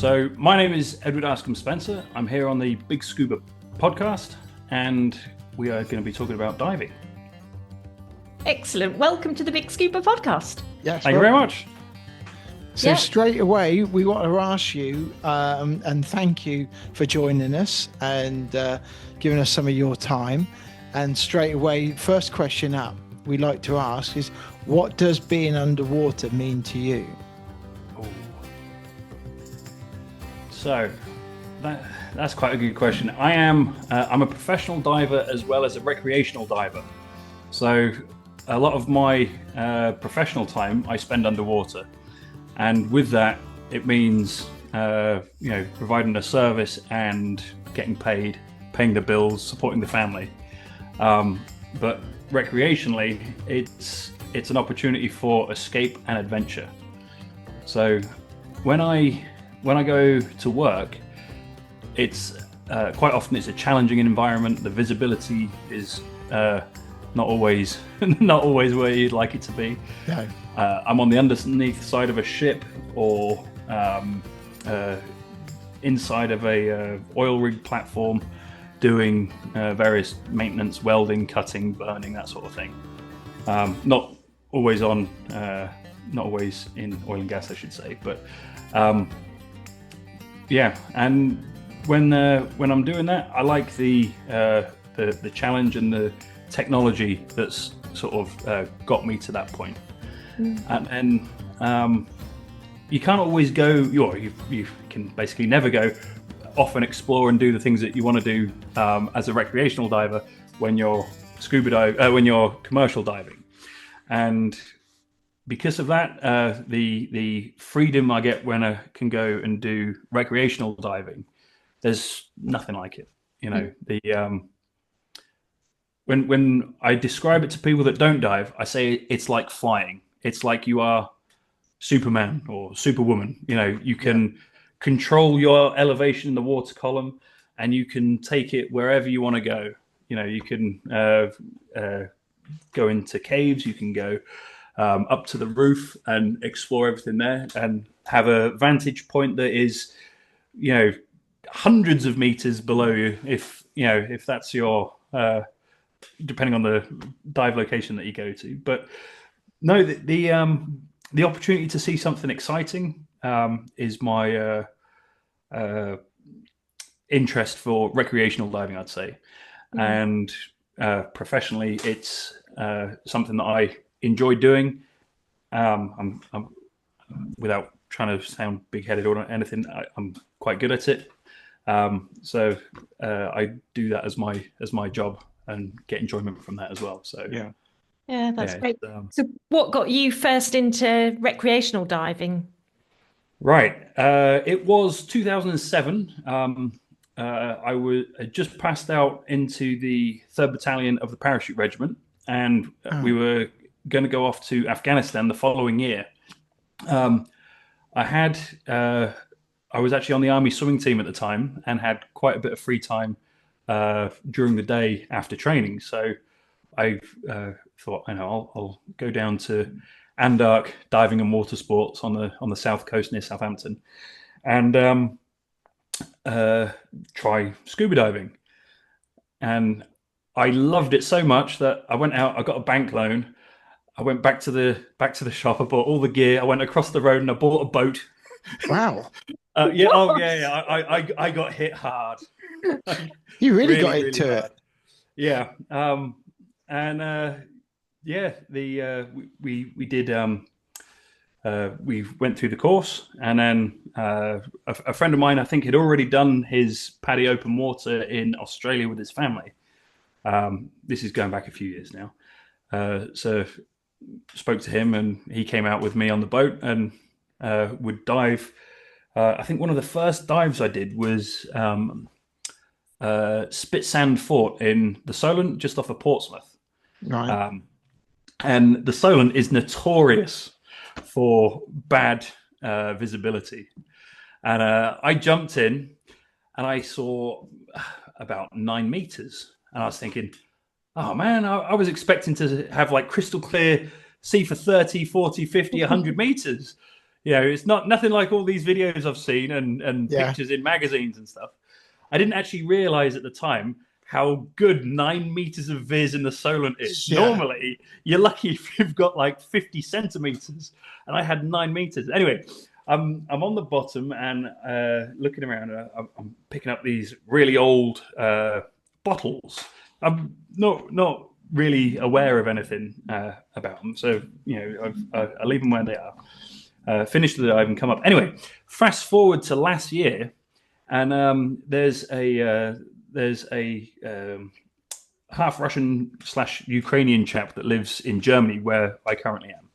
So my name is Edward Askham Spencer. I'm here on the BiG Scuba Podcast, and we are going to be talking about diving. Excellent. Welcome to the BiG Scuba Podcast. Yes, Thank you very much. So straight away, we want to ask you, and thank you for joining us and giving us some of your time. And straight away, first question up we like to ask is, what does being underwater mean to you? Ooh. So that's quite a good question. I'm a professional diver as well as a recreational diver. So a lot of my professional time I spend underwater. And with that, it means, providing a service and getting paid, paying the bills, supporting the family. But recreationally, it's an opportunity for escape and adventure. So when I go to work, it's quite often it's a challenging environment. The visibility is not always where you'd like it to be. No. I'm on the underneath side of a ship, or inside of a oil rig platform, doing various maintenance, welding, cutting, burning, that sort of thing. Not always in oil and gas, I should say, but And when I'm doing that, I like the challenge and the technology that's sort of got me to that point. And you can't always go. You can basically never go off and explore and do the things that you want to do as a recreational diver when you're when you're commercial diving. And because of that, the freedom I get when I can go and do recreational diving, there's nothing like it. When I describe it to people that don't dive, I say it's like flying. It's like you are Superman or Superwoman. You can control your elevation in the water column, and you can take it wherever you want to go. You can go into caves. You can go up to the roof and explore everything there, and have a vantage point that is, hundreds of meters below you. If that's your depending on the dive location that you go to. But no, the opportunity to see something exciting is my interest for recreational diving, I'd say. And professionally, it's something that I enjoy doing. I'm without trying to sound big-headed or anything, I'm quite good at it. So I do that as my job and get enjoyment from that as well. So yeah, that's great. So what got you first into recreational diving? Right. It was 2007. I had just passed out into the 3rd Battalion of the Parachute Regiment, and we were going to go off to Afghanistan the following year. I was actually on the Army swimming team at the time and had quite a bit of free time during the day after training. So I thought, I'll go down to Andark diving and water sports on the south coast near Southampton, and try scuba diving. And I loved it so much that I went out. I got a bank loan. I went back to the shop. I bought all the gear. I went across the road and I bought a boat. Wow. I got hit hard. You really got into really it. Yeah. We did. We went through the course, and then a friend of mine, I think, had already done his Padi open water in Australia with his family. This is going back a few years now. So spoke to him, and he came out with me on the boat and would dive. I think one of the first dives I did was Spitsand Fort in the Solent, just off of Portsmouth. Right. And the Solent is notorious for bad visibility. And I jumped in and I saw about 9 meters. And I was thinking, oh man, I was expecting to have like crystal clear sea for 30, 40, 50, 100 meters. it's nothing like all these videos I've seen and pictures in magazines and stuff. I didn't actually realize at the time how good 9 meters of viz in the Solent is. Yeah. Normally, you're lucky if you've got like 50 centimeters, and I had 9 meters. Anyway, I'm on the bottom and looking around. I'm picking up these really old bottles. I'm not really aware of anything about them, so I leave them where they are. Finish the dive and come up. Anyway, fast forward to last year, and there's a half Russian / Ukrainian chap that lives in Germany, where I currently am,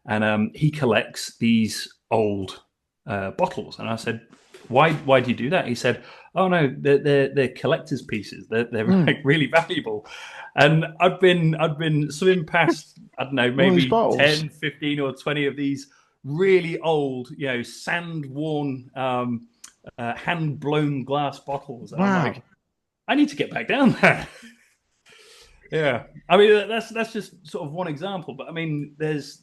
and he collects these old bottles. And I said, why do you do that? He said, oh no, they're collector's pieces. They're like really valuable. And I've been swimming past, I don't know, maybe 10, 15 or 20 of these really old, sand worn, hand blown glass bottles. And I'm like, I need to get back down there. Yeah. I mean, that's just sort of one example, but I mean, there's,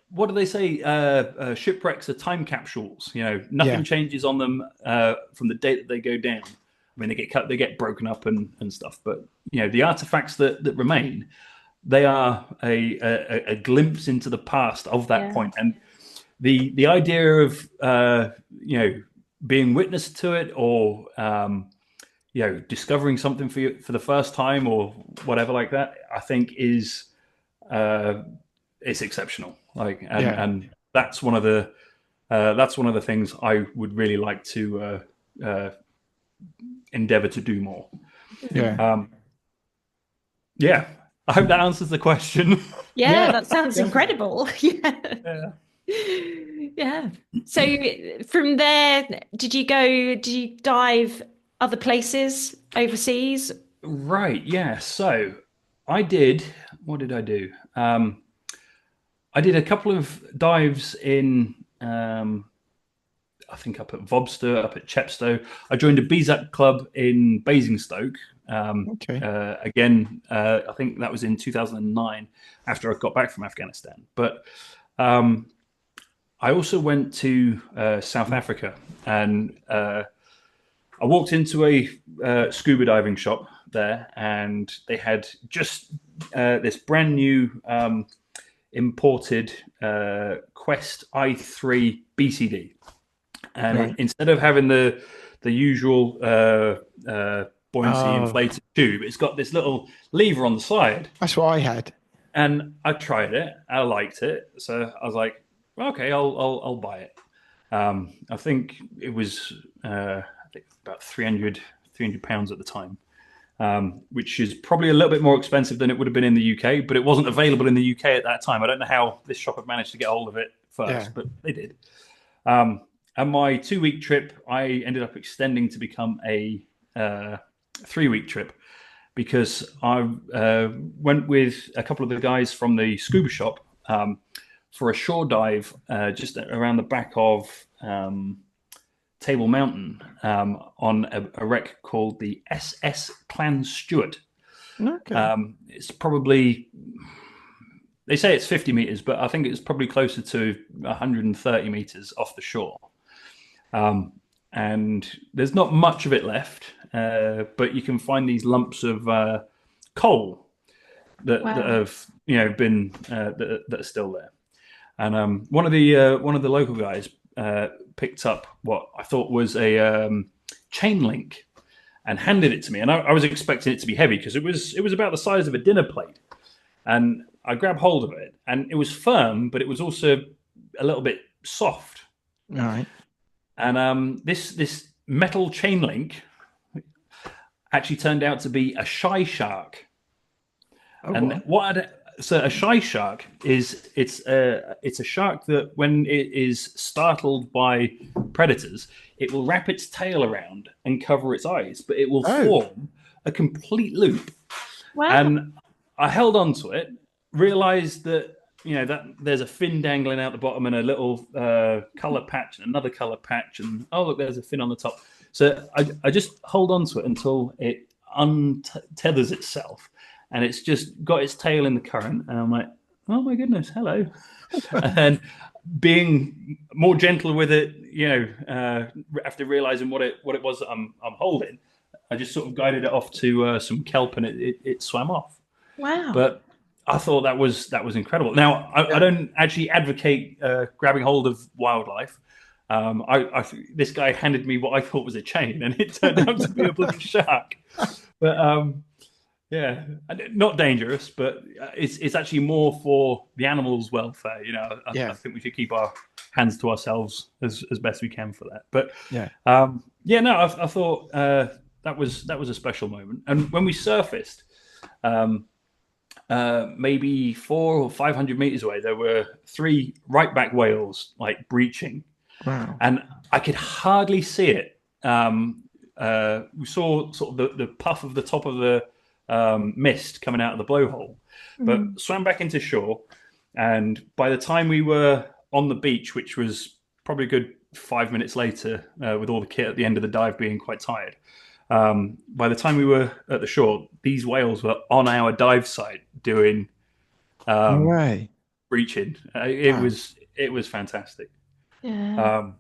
what do they say? Shipwrecks are time capsules. Nothing changes on them from the date that they go down. I mean, they get broken up and stuff. But the artifacts that remain, they are a glimpse into the past of that point. And the idea of being witness to it, or discovering something for the first time, or whatever like that, I think is it's exceptional. And that's one of the things I would really like to endeavor to do more. I hope that answers the question. That sounds incredible. So from there, did you dive other places overseas? Right, yeah. So I did, what did I do? I did a couple of dives in, I think up at Vobster, up at Chepstow. I joined a BZAC club in Basingstoke. Again, I think that was in 2009 after I got back from Afghanistan. But I also went to South Africa, and I walked into a scuba diving shop there, and they had just this brand new imported Quest i3 BCD, and instead of having the usual buoyancy inflated tube, it's got this little lever on the side. That's what I had, and I tried it. I liked it, so I was like, okay, I'll buy it. I think it was about 300 pounds at the time, which is probably a little bit more expensive than it would have been in the UK, but it wasn't available in the UK at that time. I don't know how this shop had managed to get hold of it first, but they did. And my 2-week trip, I ended up extending to become a 3-week trip, because I went with a couple of the guys from the scuba shop for a shore dive just around the back of Table Mountain on a wreck called the SS Clan Stewart. It's probably, they say it's 50 meters, but I think it's probably closer to 130 meters off the shore. And there's not much of it left, but you can find these lumps of coal that have been that are still there. And one of the local guys picked up what I thought was a chain link and handed it to me. And I was expecting it to be heavy, because it was about the size of a dinner plate. And I grabbed hold of it, and it was firm, but it was also a little bit soft. All right. And this metal chain link actually turned out to be a shy shark. So a shy shark is it's a shark that, when it is startled by predators, it will wrap its tail around and cover its eyes, but it will form a complete loop. Wow. And I held on to it, realized that that there's a fin dangling out the bottom, and a little color patch, and another color patch, and look, there's a fin on the top. So I just hold on to it until it untethers itself, and it's just got its tail in the current, and I'm like, oh my goodness, hello. And being more gentle with it, after realizing what it was that I'm holding, I just sort of guided it off to some kelp, and it swam off. Wow! But I thought that was incredible. Now I don't actually advocate grabbing hold of wildlife. This guy handed me what I thought was a chain, and it turned out to be a bloody shark. But yeah, not dangerous, but it's actually more for the animals' welfare. I think we should keep our hands to ourselves as best we can for that. But I thought that was a special moment. And when we surfaced, maybe 400 or 500 meters away, there were 3 right-back whales like breaching. Wow! And I could hardly see it. We saw sort of the puff of the top of the mist coming out of the blowhole, but swam back into shore. And by the time we were on the beach, which was probably a good 5 minutes later, with all the kit at the end of the dive being quite tired, by the time we were at the shore, these whales were on our dive site doing breaching. It was fantastic. Yeah.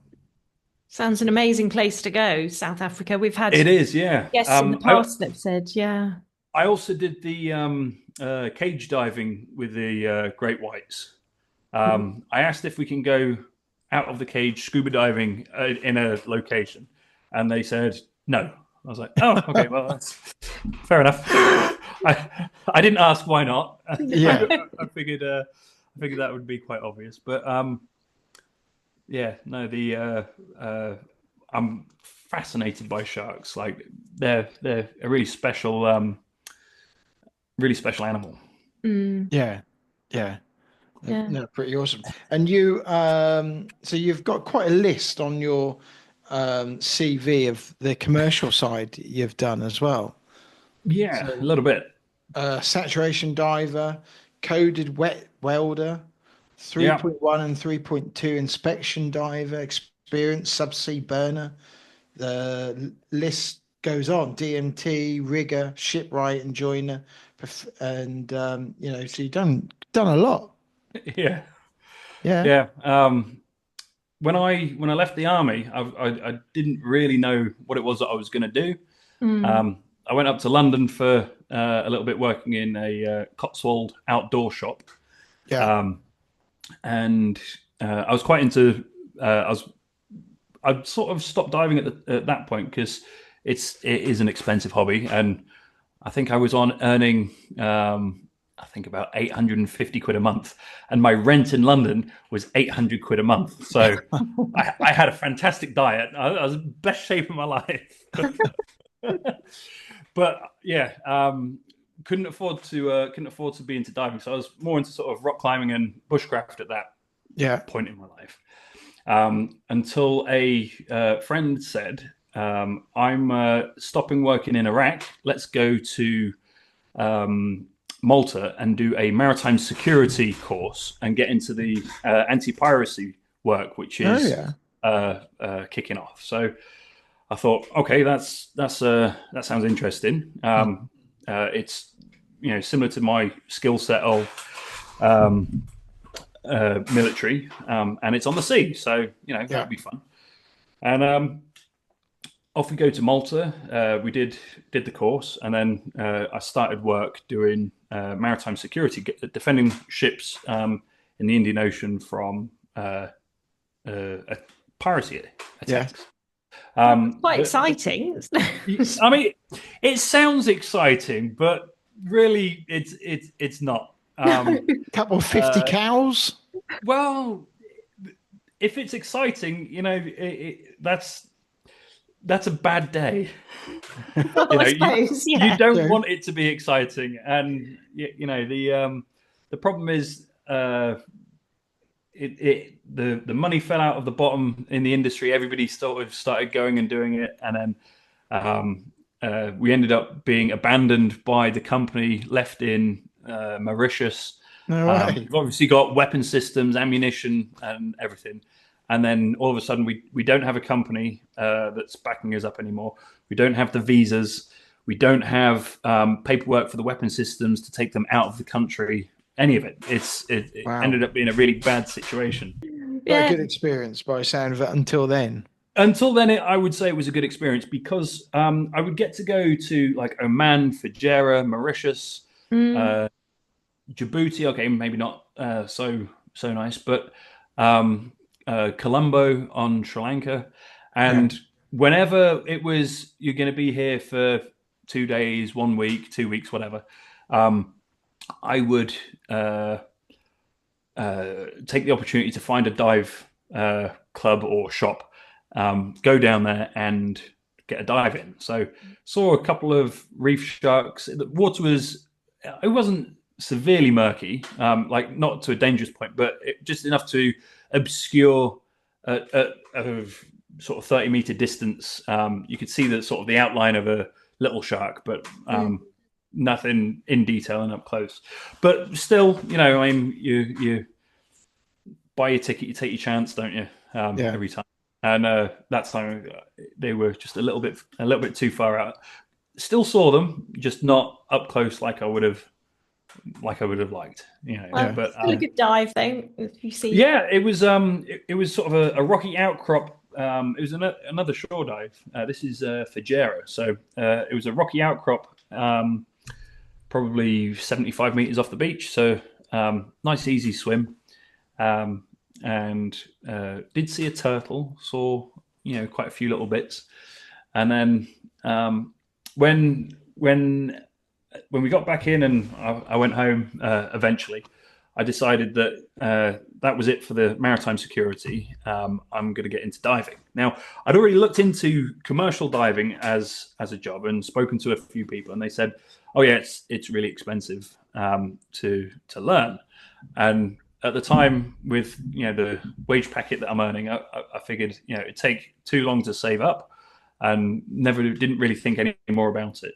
Sounds an amazing place to go, South Africa. We've had it is, yeah. Yes, in the past that said, yeah. I also did the cage diving with the great whites. I asked if we can go out of the cage scuba diving in a location, and they said no. I was like, oh, okay, well, that's fair enough. I didn't ask why not. Yeah, I figured that would be quite obvious, but I'm fascinated by sharks. Like they're a really special animal. Yeah. No, pretty awesome. And you, so you've got quite a list on your CV of the commercial side you've done as well. Yeah, so, a little bit. Saturation diver, coded welder, 3.1 and 3.2 inspection diver, experienced subsea burner. The list goes on. DMT, rigger, shipwright and joiner, and so you've done a lot. Yeah. When I left the army, I didn't really know what it was that I was going to do. I went up to London for a little bit, working in a Cotswold outdoor shop. And I was quite into. I sort of stopped diving at that point because it is an expensive hobby, and I think I was earning about 850 quid a month, and my rent in London was 800 quid a month. So I had a fantastic diet. I was in the best shape of my life. But yeah, couldn't afford to be into diving. So I was more into sort of rock climbing and bushcraft at that point in my life. Until a friend said, I'm stopping working in Iraq. Let's go to Malta and do a maritime security course and get into the anti-piracy work, which is kicking off. So I thought, okay, that sounds interesting. It's similar to my skill set of military, and it's on the sea, so that'd be fun. And off we go to Malta. We did the course, and then I started work doing maritime security, defending ships in the Indian Ocean from piracy attacks. Quite exciting. I mean, it sounds exciting, but really, it's not. Couple of 50 cows. Well, if it's exciting, that's a bad day. You don't want it to be exciting, and the problem is the money fell out of the bottom in the industry. Everybody sort of started going and doing it, and then we ended up being abandoned by the company, left in Mauritius. We've obviously got weapon systems, ammunition, and everything. And then all of a sudden, we don't have a company that's backing us up anymore. We don't have the visas. We don't have paperwork for the weapon systems to take them out of the country. Any of it. It ended up being a really bad situation. A good experience by the sound of it until then. Until then, I would say it was a good experience because I would get to go to like Oman, Fujairah, Mauritius, Djibouti. Okay, maybe not so nice, but Colombo on Sri Lanka, and whenever it was you're going to be here for 2 days, 1 week, 2 weeks, whatever, I would take the opportunity to find a dive club or shop, go down there and get a dive in. So saw a couple of reef sharks. The water it wasn't severely murky, like not to a dangerous point, but just enough to obscure a sort of 30-meter distance. You could see the sort of the outline of a little shark, but nothing in detail and up close. But still, I mean, you buy your ticket, you take your chance, don't you? Every time. And that time they were just a little bit too far out. Still saw them, just not up close like I would have liked. But still a good dive though. If you see. Yeah, it was sort of a rocky outcrop. It was another shore dive. This is Fujairah, so it was a rocky outcrop, probably 75 meters off the beach. So nice, easy swim. And did see a turtle, saw quite a few little bits, and then when we got back in and I went home eventually, I decided that that was it for the maritime security. I'm going to get into diving. Now, I'd already looked into commercial diving as a job and spoken to a few people, and they said, "Oh yeah, it's really expensive to learn." And at the time, with the wage packet that I'm earning, I figured it'd take too long to save up, and didn't really think any more about it.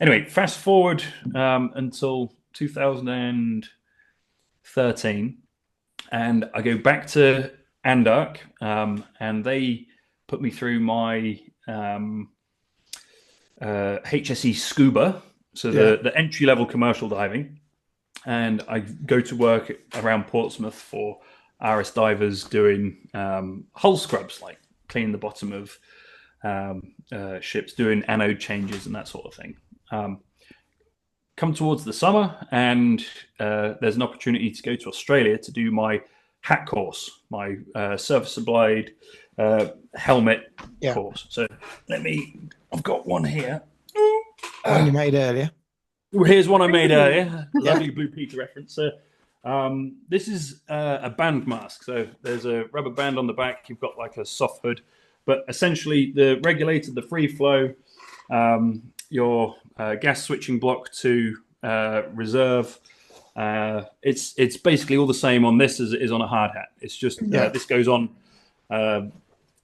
Anyway, fast forward until 2013, and I go back to Andark, and they put me through my HSE Scuba, so the entry level commercial diving. And I go to work around Portsmouth for RS divers doing hull scrubs, like cleaning the bottom of ships, doing anode changes and that sort of thing. Come towards the summer, and there's an opportunity to go to Australia to do my HAT course, my surface applied helmet course. So I've got one here. One you made earlier. Well, here's one I made earlier. Lovely Blue Peter reference. This is a band mask. So there's a rubber band on the back. You've got like a soft hood, but essentially the regulator, the free flow, your gas switching block to reserve. It's basically all the same on this as it is on a hard hat. It's just this goes on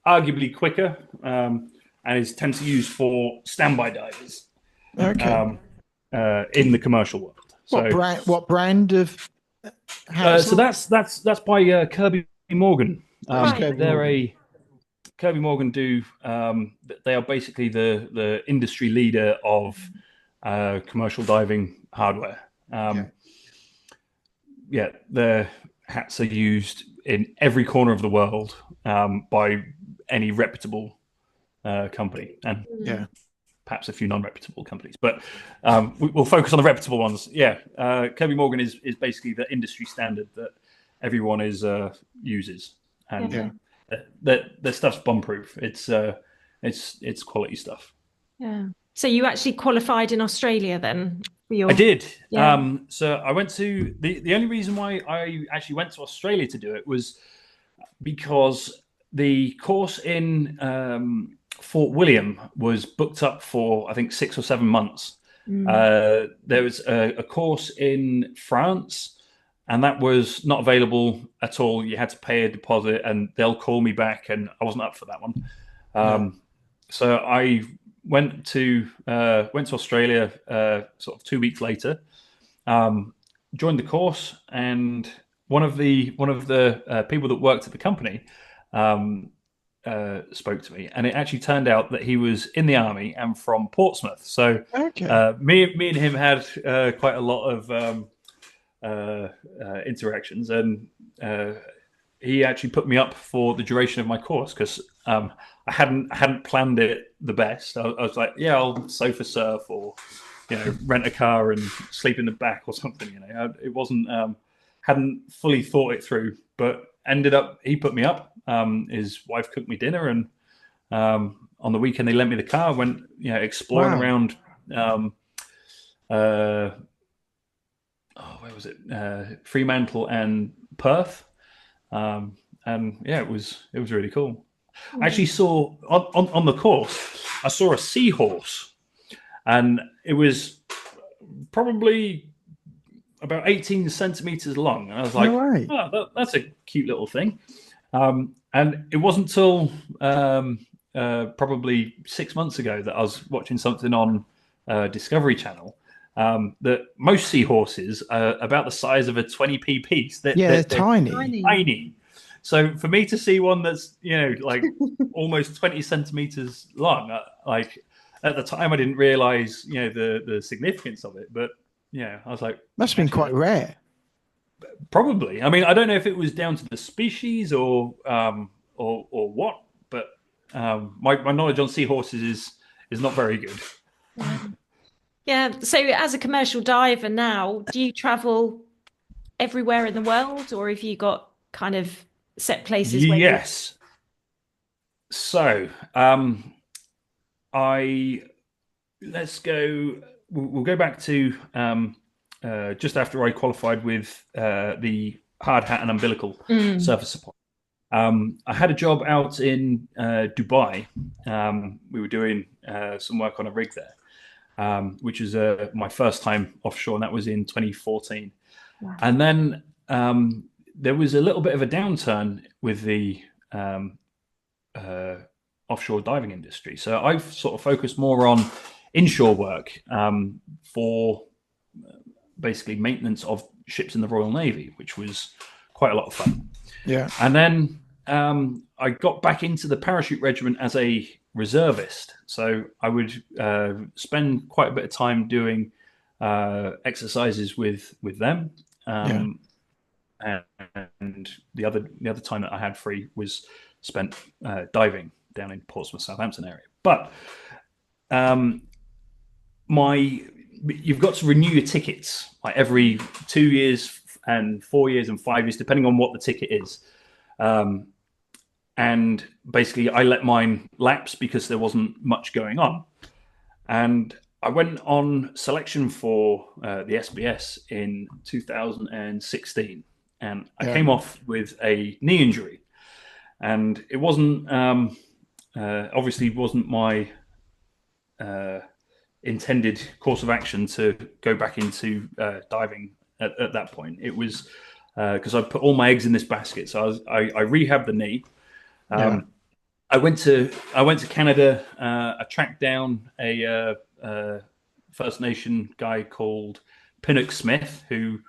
arguably quicker, and is tends to use for standby divers. Okay. In the commercial world. So, what brand of? So that's by Kirby Morgan. Kirby Morgan do. They are basically the industry leader of commercial diving hardware. Their hats are used in every corner of the world by any reputable company, and perhaps a few non-reputable companies, but we'll focus on the reputable ones. Kirby Morgan is basically the industry standard that everyone uses, and their stuff's bomb-proof. It's quality stuff. Yeah. So you actually qualified in Australia then? I did. Yeah. So I went to the only reason why I actually went to Australia to do it was because the course in Fort William was booked up for, I think, 6 or 7 months. There was a course in France, and that was not available at all. You had to pay a deposit, and they'll call me back, and I wasn't up for that one. So I went to Australia sort of 2 weeks later, joined the course, and one of the people that worked at the company spoke to me, and it actually turned out that he was in the army and from Portsmouth. So me and him had quite a lot of interactions, and he actually put me up for the duration of my course because I hadn't planned it the best. I was like, yeah, I'll sofa surf or rent a car and sleep in the back or something. It wasn't hadn't fully thought it through, but ended up he put me up. His wife cooked me dinner, and on the weekend they lent me the car. Went exploring around. Where was it? Fremantle and Perth. And it was really cool. I actually saw on the course, I saw a seahorse, and it was probably about 18 centimeters long. And I was like, oh, that's a cute little thing. And it wasn't till probably 6 months ago that I was watching something on Discovery Channel. That most seahorses are about the size of a 20p piece. They're tiny. So for me to see one that's like almost 20 centimeters long, like at the time I didn't realize the significance of it, but I was like, must have been quite rare. Probably. I mean, I don't know if it was down to the species or what, but my knowledge on seahorses is not very good. Yeah. So as a commercial diver now, do you travel everywhere in the world, or have you got kind of set places? Yes. So we'll go back to just after I qualified with the hard hat and umbilical surface support. I had a job out in Dubai. We were doing some work on a rig there. Which was my first time offshore, and that was in 2014. Wow. And then there was a little bit of a downturn with the offshore diving industry. So I've sort of focused more on inshore work for basically maintenance of ships in the Royal Navy, which was quite a lot of fun. Yeah. And then I got back into the parachute regiment as a reservist. So I would spend quite a bit of time doing exercises with them. And the other time that I had free was spent diving down in Portsmouth, Southampton area. But you've got to renew your tickets like every 2 years and 4 years and 5 years, depending on what the ticket is. And basically, I let mine lapse because there wasn't much going on. And I went on selection for the SBS in 2016. And I came off with a knee injury. And it wasn't, obviously wasn't my intended course of action to go back into diving at that point. It was because I put all my eggs in this basket. So I rehabbed the knee. I went to Canada. I tracked down a First Nation guy called Pinnock Smith, who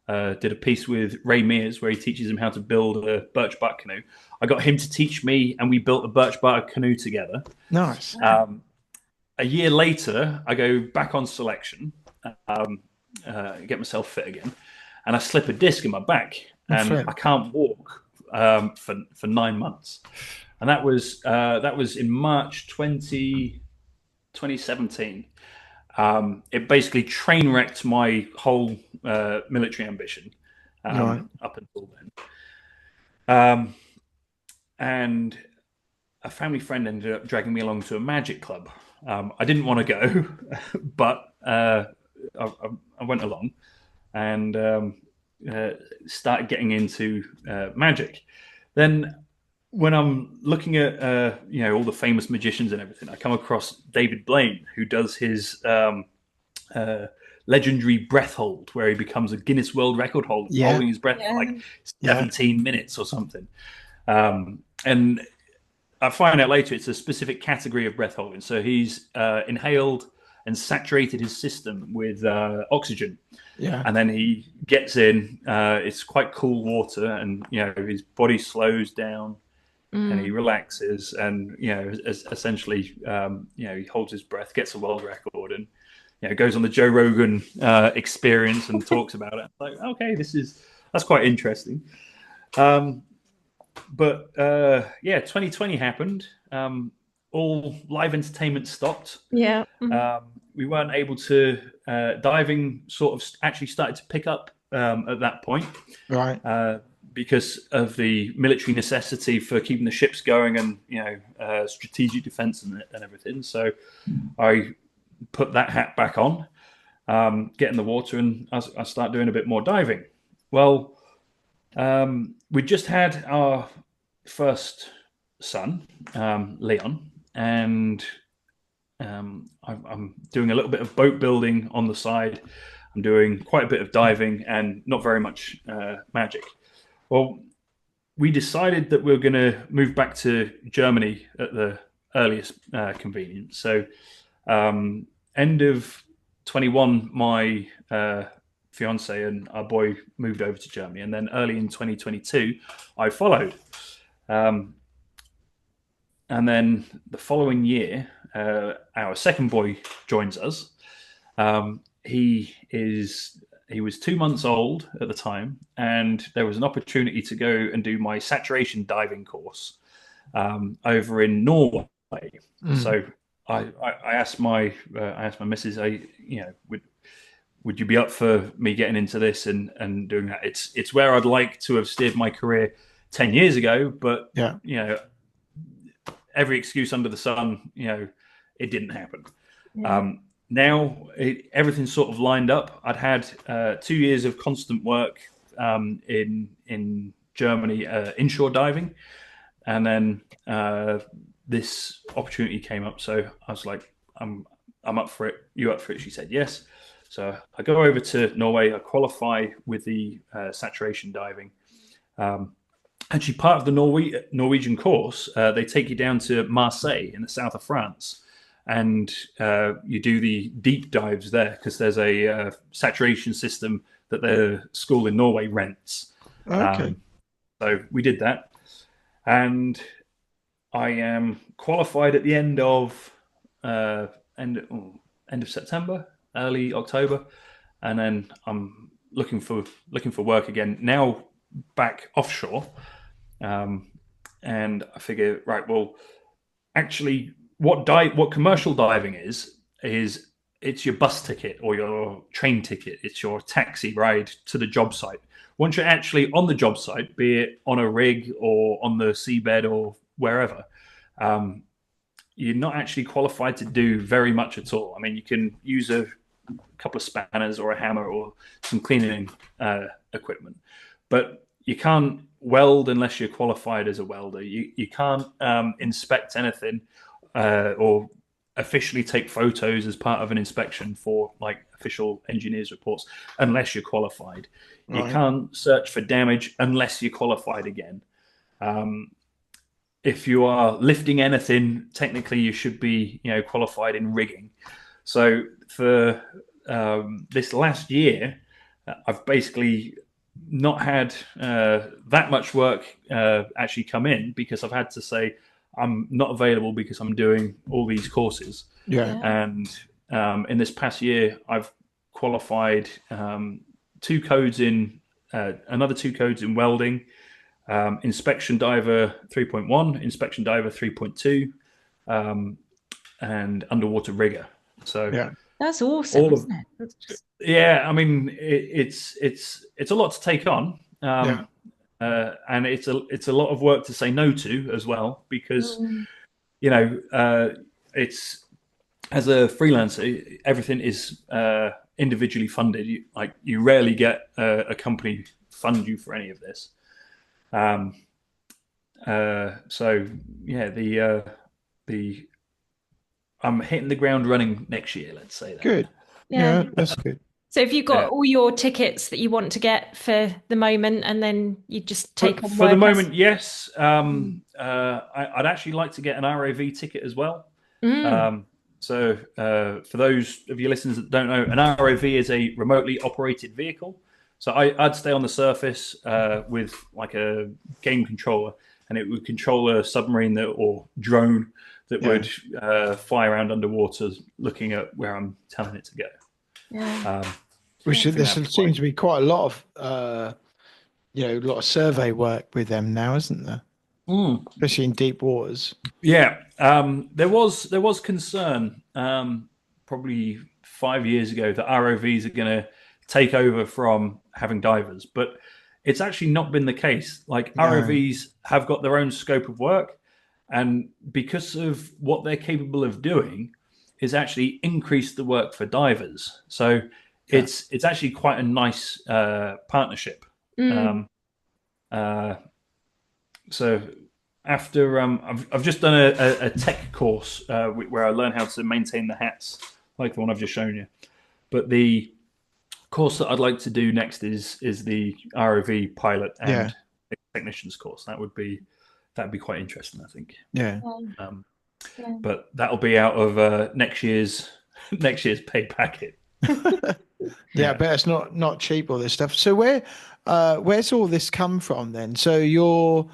did a piece with Ray Mears where he teaches him how to build a birch bark canoe. I got him to teach me, and we built a birch bark canoe together. Nice. A year later, I go back on selection, get myself fit again, and I slip a disc in my back, and I can't walk for 9 months. And that was in March 2017. It basically train wrecked my whole military ambition up until then. And a family friend ended up dragging me along to a magic club. I didn't want to go, but I went along and started getting into magic. Then when I'm looking at all the famous magicians and everything, I come across David Blaine, who does his legendary breath hold, where he becomes a Guinness World Record holder, holding his breath for like 17 minutes or something. And I find out later it's a specific category of breath holding. So he's inhaled and saturated his system with oxygen. Yeah. And then he gets in, it's quite cool water, and his body slows down and he relaxes, and essentially he holds his breath, gets a world record, and goes on the Joe Rogan experience and talks about it. Like, okay, that's quite interesting. but 2020 happened. All live entertainment stopped. Yeah. We weren't able to. Diving sort of actually started to pick up at that point, Right. because of the military necessity for keeping the ships going and strategic defense and everything. So I put that hat back on, get in the water, and I start doing a bit more diving. Well, we just had our first son, Leon, and I'm doing a little bit of boat building on the side. I'm doing quite a bit of diving and not very much magic. Well, we decided that we were going to move back to Germany at the earliest convenience. So end of 21, my fiance and our boy moved over to Germany. And then early in 2022, I followed. And then the following year, our second boy joins us. He was 2 months old at the time, and there was an opportunity to go and do my saturation diving course over in Norway. So I asked my missus, would you be up for me getting into this and doing that? It's where I'd like to have steered my career 10 years ago, but every excuse under the sun, it didn't happen. Yeah. Now everything's sort of lined up. I'd had 2 years of constant work in Germany, inshore diving, and then this opportunity came up. So I was like, I'm up for it. You up for it? She said yes. So I go over to Norway. I qualify with the saturation diving. Actually, part of the Norwegian course, they take you down to Marseille in the south of France. And you do the deep dives there because there's a saturation system that the school in Norway rents. Okay. So we did that. And I am qualified at the end of September, early October. And then I'm looking for work again, now back offshore. And I figure, right, well, actually, what commercial diving is it's your bus ticket or your train ticket. It's your taxi ride to the job site. Once you're actually on the job site, be it on a rig or on the seabed or wherever, you're not actually qualified to do very much at all. I mean, you can use a couple of spanners or a hammer or some cleaning equipment, but you can't weld unless you're qualified as a welder. You can't inspect anything or officially take photos as part of an inspection for like official engineers reports unless you're qualified. Right. You can't search for damage unless you're qualified again. If you are lifting anything, technically you should be qualified in rigging. So for this last year, I've basically not had that much work actually come in because I've had to say I'm not available because I'm doing all these courses. Yeah. And in this past year, I've qualified another 2 codes in welding, inspection diver 3.1, inspection diver 3.2, and underwater rigger. So that's awesome, isn't it? That's just... Yeah, I mean it's a lot to take on. And it's a lot of work to say no to as well, because it's, as a freelancer, everything is individually funded. You rarely get a company fund you for any of this. So yeah, I'm hitting the ground running next year. Let's say that. Good. Yeah, that's good. So have you got all your tickets that you want to get for the moment, and then you just take on for the moment? Yes. I'd actually like to get an ROV ticket as well. So for those of your listeners that don't know, an ROV is a remotely operated vehicle. So I'd stay on the surface with like a game controller, and it would control a submarine or drone that would fly around underwater, looking at where I'm telling it to go. Yeah. There seems to be quite a lot of, a lot of survey work with them now, isn't there? especially in deep waters. Yeah, there was concern probably 5 years ago that ROVs are going to take over from having divers, but it's actually not been the case. Like ROVs have got their own scope of work, and because of what they're capable of doing, is actually increased the work for divers. So it's actually quite a nice partnership. So after I've just done a tech course where I learn how to maintain the hats, like the one I've just shown you. But the course that I'd like to do next is the ROV pilot and technician's course. That'd be quite interesting, I think. Yeah. But that'll be out of next year's pay packet. Yeah, but it's not cheap, all this stuff. So where's all this come from then? So you're,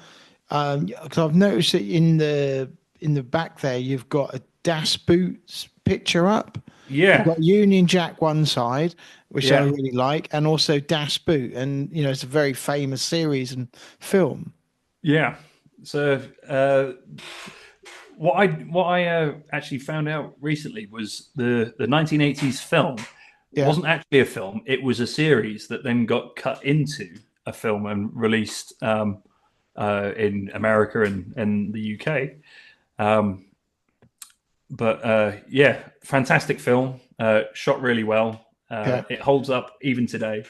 because I've noticed that in the back there you've got a Das Boots picture up. Yeah, you've got Union Jack one side, which I really like, and also Das Boot, and it's a very famous series and film. Yeah. So what I actually found out recently was the 1980s film. It wasn't actually a film. It was a series that then got cut into a film and released in America and the UK. But fantastic film. Shot really well. It holds up even today.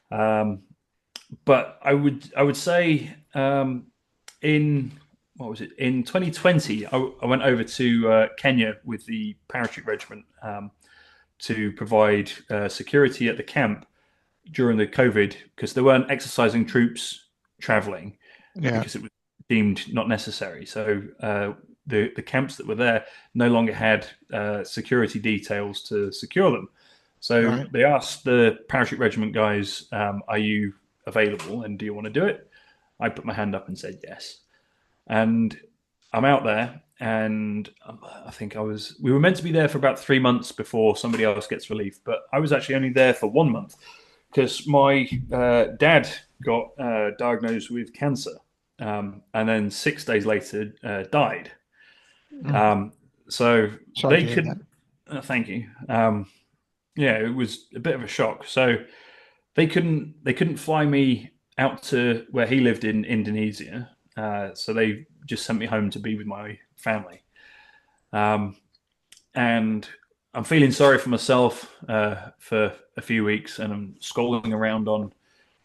But I would say in 2020 I went over to Kenya with the Paratrooper regiment to provide security at the camp during the COVID, because there weren't exercising troops traveling because it was deemed not necessary. So the camps that were there no longer had security details to secure them. So they asked the Parachute Regiment guys, are you available and do you want to do it? I put my hand up and said yes. And I'm out there, and I think we were meant to be there for about 3 months before somebody else gets relief, but I was actually only there for 1 month because my dad got diagnosed with cancer, and then 6 days later died. So Sorry they could. Thank you. It was a bit of a shock. So they couldn't fly me out to where he lived in Indonesia. So they just sent me home to be with my family. And I'm feeling sorry for myself for a few weeks, and I'm scrolling around on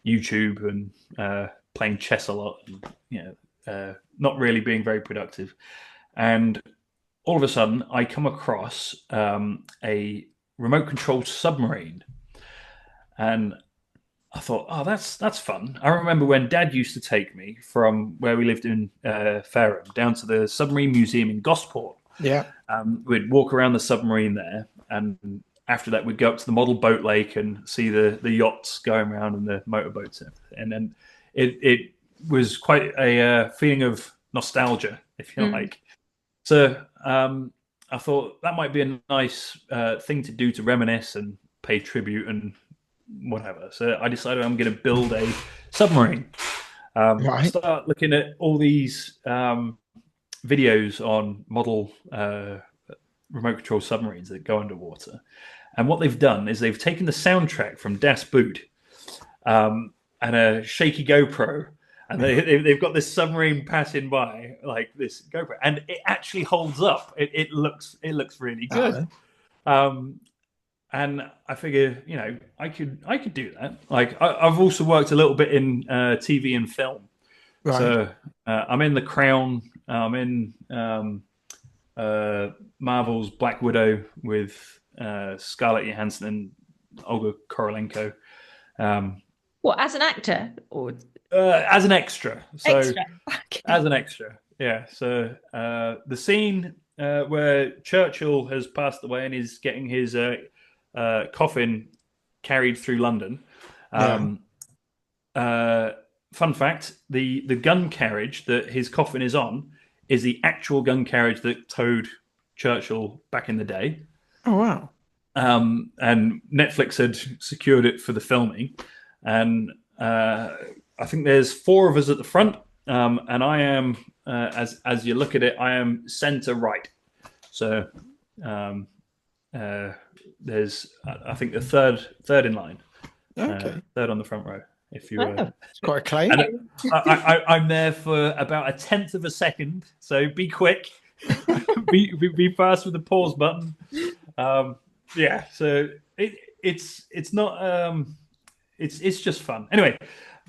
YouTube and playing chess a lot, and not really being very productive. And all of a sudden, I come across a remote-controlled submarine, and I thought, oh, that's fun. I remember when Dad used to take me from where we lived in Fareham down to the Submarine Museum in Gosport. Yeah. We'd walk around the submarine there, and after that, we'd go up to the model boat lake and see the yachts going around and the motorboats. And then it was quite a feeling of nostalgia, if you like. So I thought that might be a nice thing to do to reminisce and pay tribute and whatever. So I decided I'm going to build a submarine. I start looking at all these videos on model remote control submarines that go underwater. And what they've done is they've taken the soundtrack from Das Boot and a shaky GoPro, and they've got this submarine passing by, like this GoPro, and it actually holds up. It looks really good. And I figure, I could do that. Like I've also worked a little bit in TV and film. Right. So I'm in The Crown. I'm in Marvel's Black Widow with Scarlett Johansson and Olga Korolenko. What, as an actor or as an extra? So extra. Okay. As an extra, yeah. So the scene where Churchill has passed away and is getting his coffin carried through London. Fun fact: the gun carriage that his coffin is on is the actual gun carriage that towed Churchill back in the day. Oh wow! And Netflix had secured it for the filming, and I think there's 4 of us at the front, and I am as you look at it, I am center right. So there's I think the third in line. Okay. Third on the front row. If you it's quite a claim. And I'm there for about 1/10 of a second, so be quick. be fast with the pause button. So it's not it's just fun. Anyway,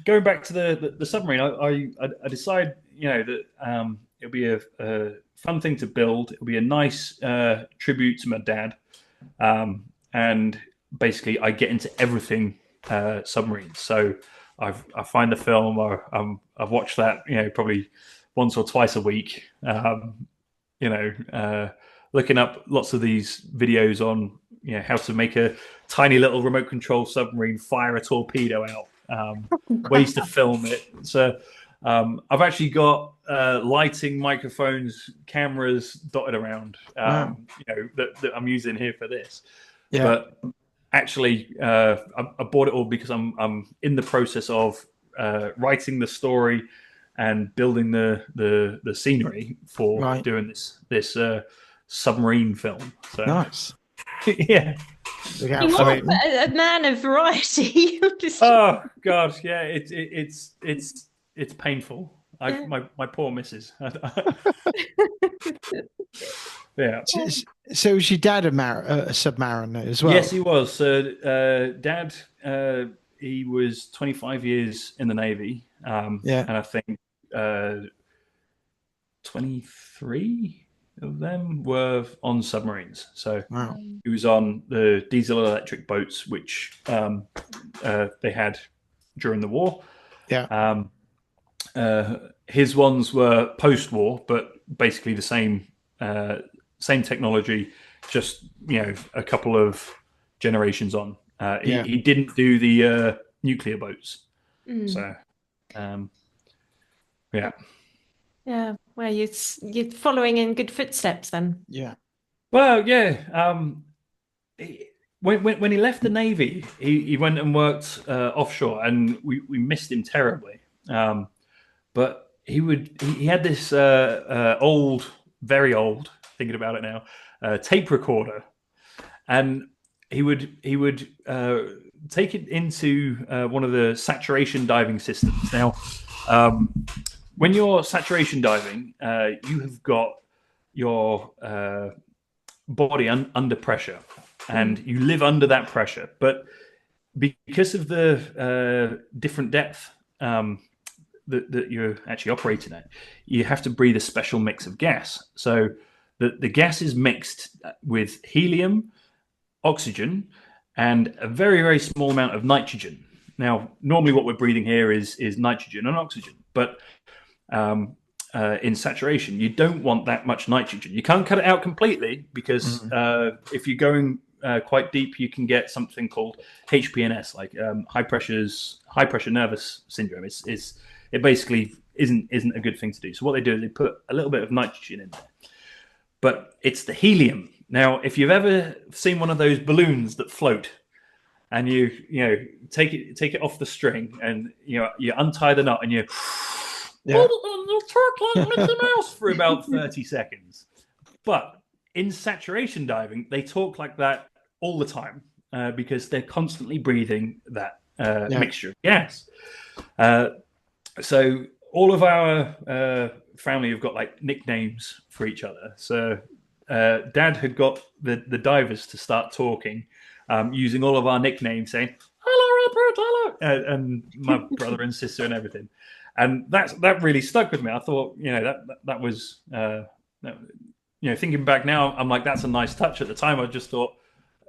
going back to the submarine, I decide that it'll be a fun thing to build. It'll be a nice tribute to my dad, and basically I get into everything submarines. So I find the film, or I've watched that probably once or twice a week. Looking up lots of these videos on how to make a tiny little remote control submarine fire a torpedo out, ways to film it. So I've actually got lighting, microphones, cameras dotted around, that I'm using here for this. Yeah. But actually, I bought it all because I'm in the process of writing the story and building the scenery for doing this submarine film. So, nice. Yeah. You are a man of variety. Oh God, yeah. It's painful. My poor missus. Yeah. So was your dad a submariner as well? Yes, he was. Dad, he was 25 years in the Navy. And I think 23 of them were on submarines. So he was on the diesel electric boats, which they had during the war. Yeah. His ones were post-war, but basically the same technology, just a couple of generations on. He didn't do the nuclear boats. So yeah. Well, you're following in good footsteps then. Yeah. Well, yeah. When he left the Navy, he went and worked offshore, and we missed him terribly. But he had this old, very old, thinking about it now, tape recorder, and he would take it into one of the saturation diving systems. Now, when you're saturation diving, you have got your body under pressure, and you live under that pressure. But because of the different depth that you're actually operating at, you have to breathe a special mix of gas. So the gas is mixed with helium, oxygen, and a very, very small amount of nitrogen. Now, normally what we're breathing here is nitrogen and oxygen, but in saturation, you don't want that much nitrogen. You can't cut it out completely because if you're going quite deep, you can get something called HPNS, like high pressure nervous syndrome. It basically isn't a good thing to do. So what they do is they put a little bit of nitrogen in there, but it's the helium. Now, if you've ever seen one of those balloons that float, and you take it off the string, and you untie the knot, and you talk like Mickey Mouse for about 30 seconds. But in saturation diving, they talk like that all the time because they're constantly breathing that mixture of gas. So all of our family have got like nicknames for each other. So Dad had got the divers to start talking using all of our nicknames, saying "Hello, Edward, hello," and my brother and sister and everything. And that really stuck with me. I thought, that was, thinking back now, I'm like, that's a nice touch. At the time, I just thought,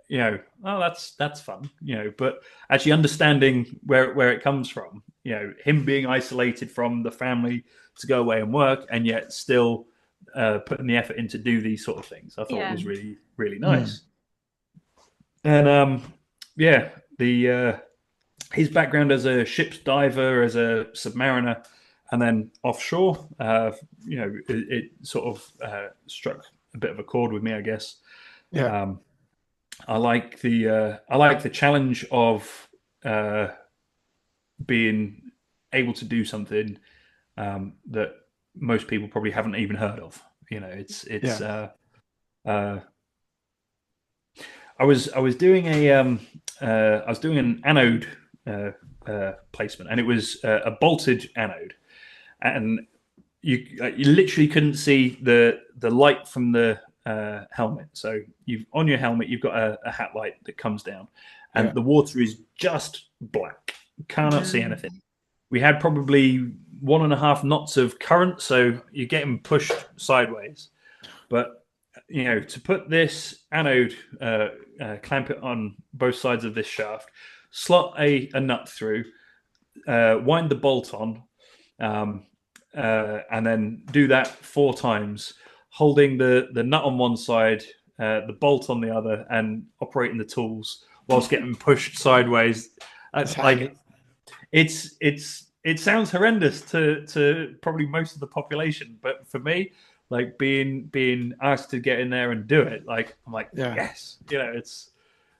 that's fun, But actually understanding where it comes from, him being isolated from the family to go away and work, and yet still putting the effort in to do these sort of things, I thought it was really, really nice. And his background as a ship's diver, as a submariner, and then offshore, it sort of struck a bit of a chord with me, I guess. Yeah. I like the challenge of being able to do something that most people probably haven't even heard of. I was doing an anode placement, and it was a bolted anode, and you literally couldn't see the light from the helmet. So on your helmet you've got a hat light that comes down, and the water is just black. You cannot see anything. We had probably 1.5 knots of current, so you're getting pushed sideways. But to put this anode, clamp it on both sides of this shaft, slot a nut through, wind the bolt on, and then do that 4 times, holding the nut on one side, the bolt on the other, and operating the tools whilst getting pushed sideways. It sounds horrendous to probably most of the population, but for me, like being asked to get in there and do it, I'm like, yes,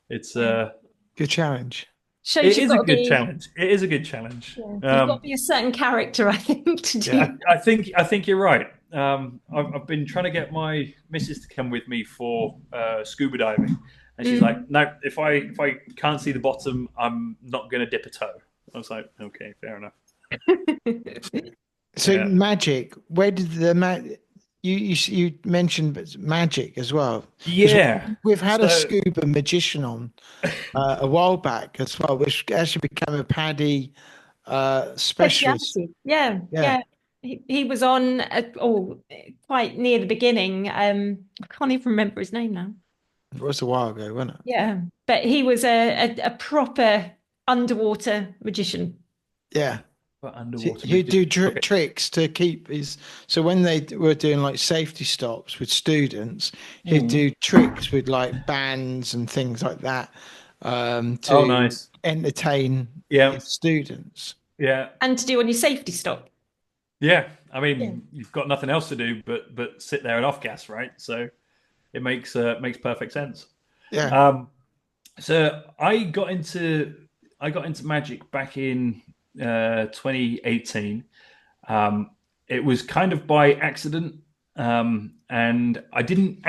it's a good challenge. It is a good challenge. It is a good challenge. Yeah. You've got to be a certain character, I think, to do. Yeah, I think you're right. I've been trying to get my missus to come with me for scuba diving, and she's like, "No, if I can't see the bottom, I'm not going to dip a toe." I was like, "Okay, fair enough." So magic, where did the you mentioned magic as well? Yeah, we've had a scuba magician on a while back as well, which actually became a Padi specialist. Yeah. He was on quite near the beginning. I can't even remember his name now. It was a while ago, wasn't it? Yeah, but he was a proper underwater magician. Yeah. Underwater. He'd do tricks to keep his. So when they were doing like safety stops with students, he'd do tricks with like bands and things like that to entertain his students. Yeah, and to do on your safety stop. Yeah, I mean, you've got nothing else to do but sit there and off gas, right? So it makes perfect sense. Yeah. So I got into magic back in 2018. It was kind of by accident, and I didn't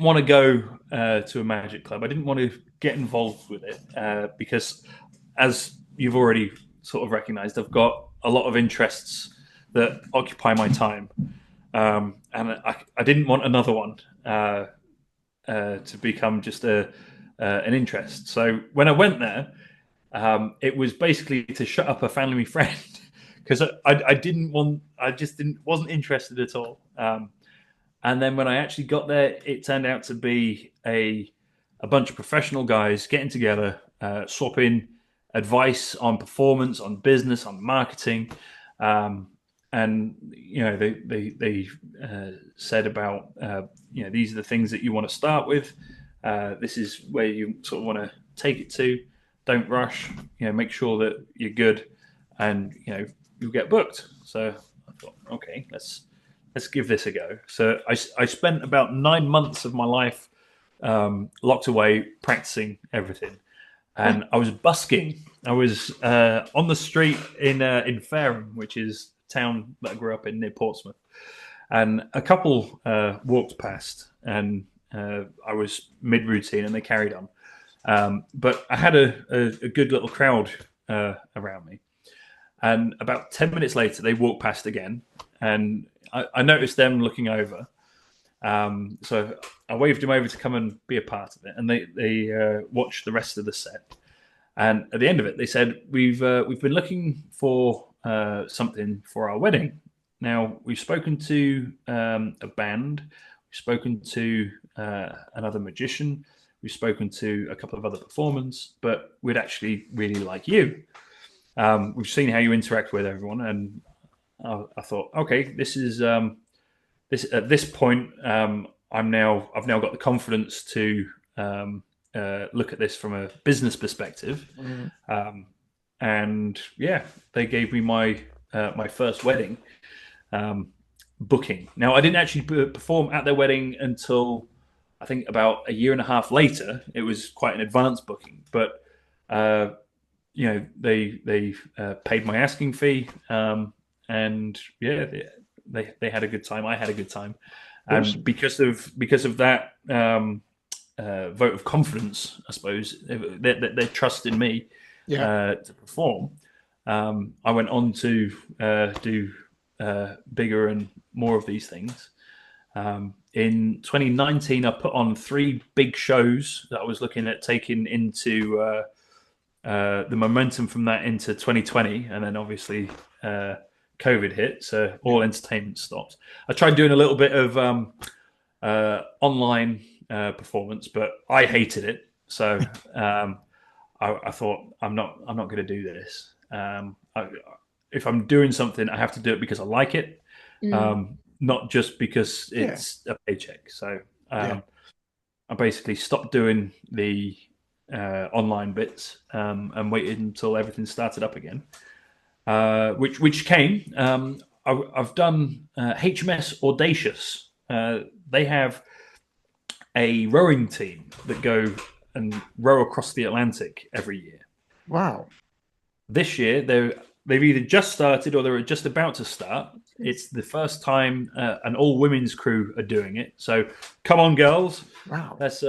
want to go to a magic club. I didn't want to get involved with it because, as you've already sort of recognized, I've got a lot of interests that occupy my time, and I didn't want another one to become just an interest. So when I went there, it was basically to shut up a family friend because I wasn't interested at all. And then when I actually got there, it turned out to be a bunch of professional guys getting together, swapping advice on performance, on business, on marketing. And they said about these are the things that you want to start with. This is where you sort of want to take it to. Don't rush. Make sure that you're good, and you'll get booked. So I thought, okay, let's give this a go. So I spent about 9 months of my life locked away practicing everything, and I was busking. I was on the street in Fareham, which is a town that I grew up in near Portsmouth, and a couple walked past, and I was mid-routine, and they carried on. But I had a good little crowd around me, and about 10 minutes later, they walked past again, and I noticed them looking over. So I waved them over to come and be a part of it, and they watched the rest of the set. And at the end of it, they said, "We've been looking for something for our wedding. Now we've spoken to a band, we've spoken to another magician, we've spoken to a couple of other performers, but we'd actually really like you. We've seen how you interact with everyone, and I thought, okay, this is this at this point. I've now got the confidence to look at this from a business perspective, and yeah, they gave me my first wedding booking. Now I didn't actually perform at their wedding until I think about a year and a half later. It was quite an advanced booking, but they paid my asking fee, and yeah, they had a good time. I had a good time, Awesome. and because of that vote of confidence, I suppose, their trust in me to perform, I went on to do bigger and more of these things. In 2019, I put on 3 big shows that I was looking at taking into the momentum from that into 2020, and then obviously COVID hit, so all entertainment stopped. I tried doing a little bit of online performance, but I hated it. So I thought I'm not going to do this. If I'm doing something, I have to do it because I like it, not just because it's a paycheck. So I basically stopped doing the online bits and waited until everything started up again, which came. I've done HMS Audacious. They have a rowing team that go and row across the Atlantic every year. Wow. This year, they've either just started or they're just about to start. It's the first time an all-women's crew are doing it. So come on, girls. Wow. Let's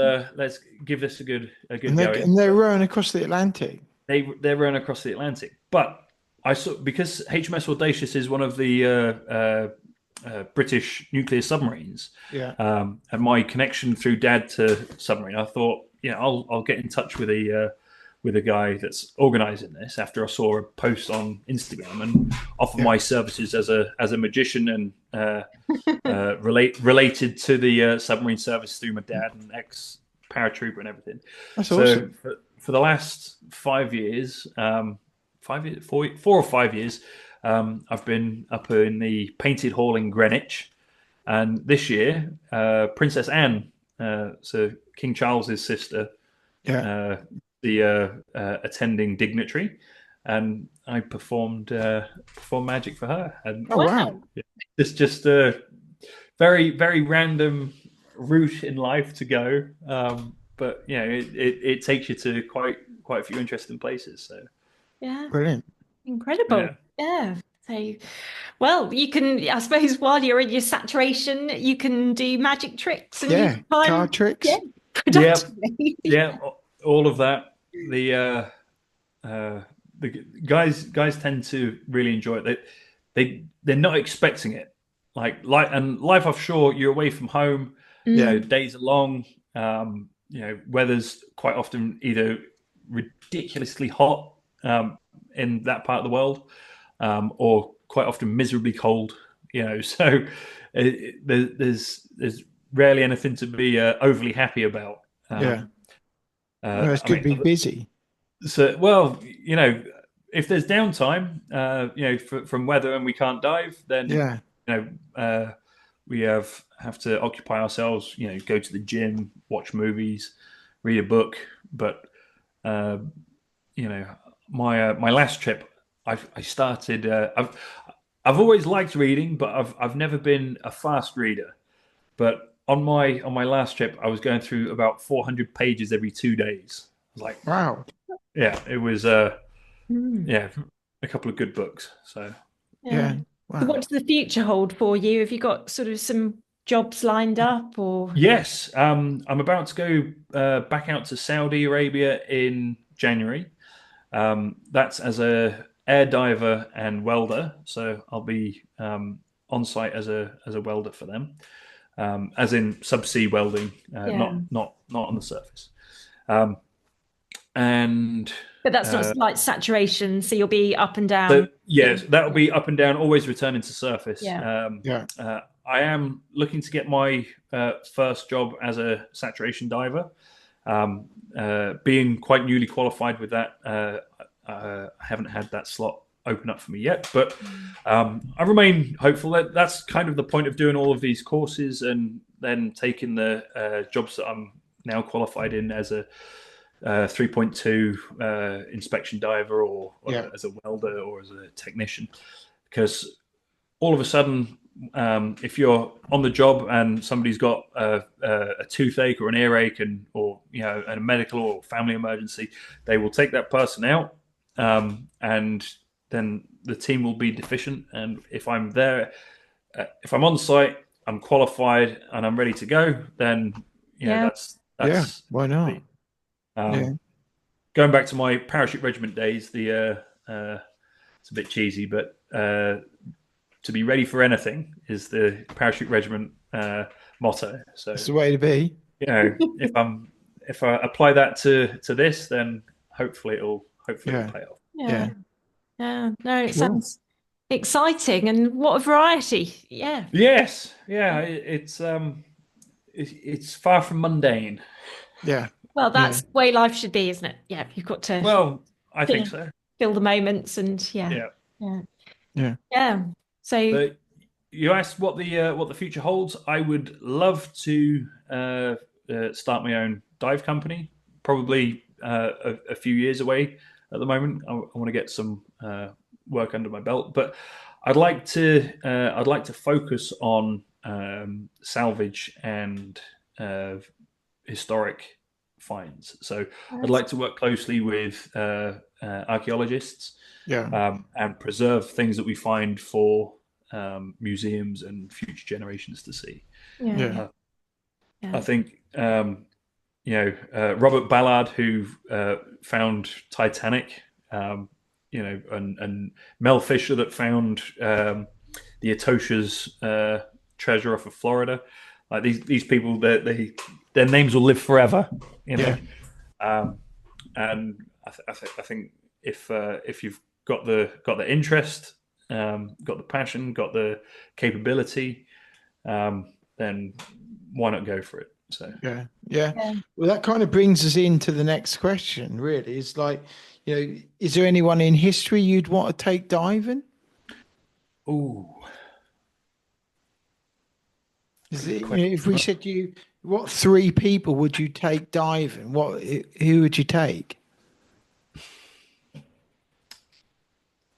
give this a good and go. And they're rowing across the Atlantic. They're rowing across the Atlantic. But I saw, because HMS Audacious is one of the British nuclear submarines, and my connection through Dad to submarine, I thought, I'll get in touch with a guy that's organising this after I saw a post on Instagram and offer my services as a magician and related to the submarine service through my dad and ex paratrooper and everything. That's awesome. For the last 5 years, 4 or 5 years, I've been up in the Painted Hall in Greenwich, and this year, Princess Anne, so King Charles's sister, the attending dignitary, and I performed magic for her. And wow! It's just a very, very random route in life to go, but it takes you to quite a few interesting places. So brilliant, incredible, yeah. So, well, you can, I suppose, while you're in your saturation, you can do magic tricks and card tricks. Yeah, all of that. The guys tend to really enjoy it. They're not expecting it. Like and life offshore, you're away from home. Days are long. Weather's quite often either ridiculously hot in that part of the world, or quite often miserably cold. So there's rarely anything to be overly happy about. It's good to be busy. So, if there's downtime, from weather and we can't dive, then we have to occupy ourselves. Go to the gym, watch movies, read a book. But my last trip, I started. I've always liked reading, but I've never been a fast reader. But on my last trip, I was going through about 400 pages every 2 days. I was like, wow. Yeah, it was a couple of good books. So wow. So what does the future hold for you? Have you got sort of some jobs lined up, or? Yes, I'm about to go back out to Saudi Arabia in January. That's as a air diver and welder. So I'll be on site as a welder for them. As in subsea welding, not on the surface. But that's not like saturation, so you'll be up and down. So, yes, that'll be up and down, always returning to surface. Yeah. I am looking to get my first job as a saturation diver. Being quite newly qualified with that, I haven't had that slot open up for me yet, but I remain hopeful. That's kind of the point of doing all of these courses and then taking the jobs that I'm now qualified in as a 3.2 inspection diver or as a welder or as a technician, because all of a sudden, if you're on the job and somebody's got a toothache or an earache or a medical or family emergency, they will take that person out and then the team will be deficient. And if I'm there, if I'm on site, I'm qualified, and I'm ready to go, then that's why not? Going back to my parachute regiment days, it's a bit cheesy, but to be ready for anything is the parachute regiment motto. So it's the way to be. If I apply that to this, then hopefully it'll pay off. No, it sounds exciting, and what a variety. Yes, it's far from mundane. Well, that's the way life should be, isn't it? Yeah, you've got to. Well, I think so. Fill the moments, and So, but you asked what the future holds. I would love to start my own dive company. Probably a few years away at the moment. I want to get some work under my belt, but I'd like to focus on salvage and historic finds. So I'd like to work closely with archaeologists and preserve things that we find for museums and future generations to see. I think Robert Ballard, who found Titanic, and Mel Fisher that found the Atosha's treasure off of Florida. Like these people, their names will live forever. And I think if you've got the interest, got the passion, got the capability, then why not go for it? So Well, that kind of brings us into the next question. Really, it's like, is there anyone in history you'd want to take diving? Ooh. If we said to you, what 3 people would you take diving? Who would you take?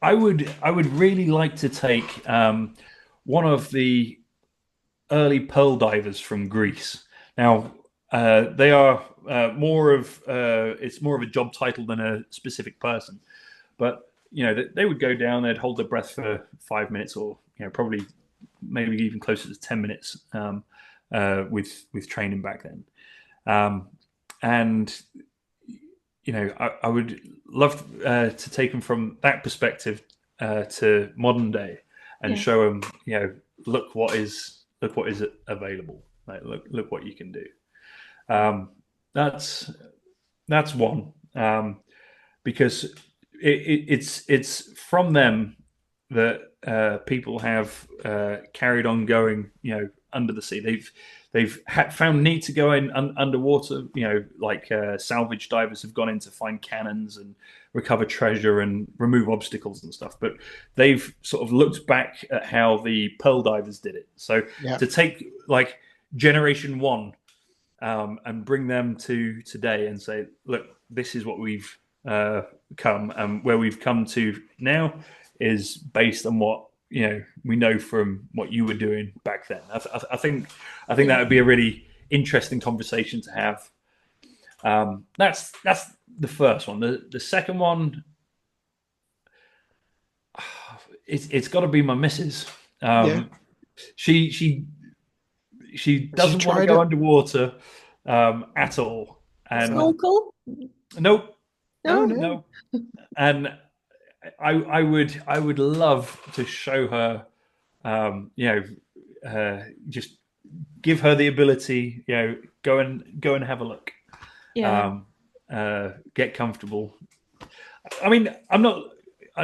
I would really like to take one of the early pearl divers from Greece. Now they are more of a job title than a specific person, but they would go down, they'd hold their breath for 5 minutes, or probably maybe even closer to 10 minutes with training back then. And I would love to take them from that perspective to modern day and show them, look what is available. Like, look what you can do. That's one, because it's from them that people have carried on going, under the sea. They've found need to go in underwater. Like salvage divers have gone in to find cannons and recover treasure and remove obstacles and stuff. But they've sort of looked back at how the pearl divers did it. So to take like generation 1 and bring them to today and say, look, this is what we've come, and where we've come to now is based on what we know from what you were doing back then. I think that would be a really interesting conversation to have. That's the first one. The second one, it's got to be my missus. She doesn't want to go underwater at all. And snorkel? Nope. No. And I would love to show her, just give her the ability, go and have a look, get comfortable. I mean, I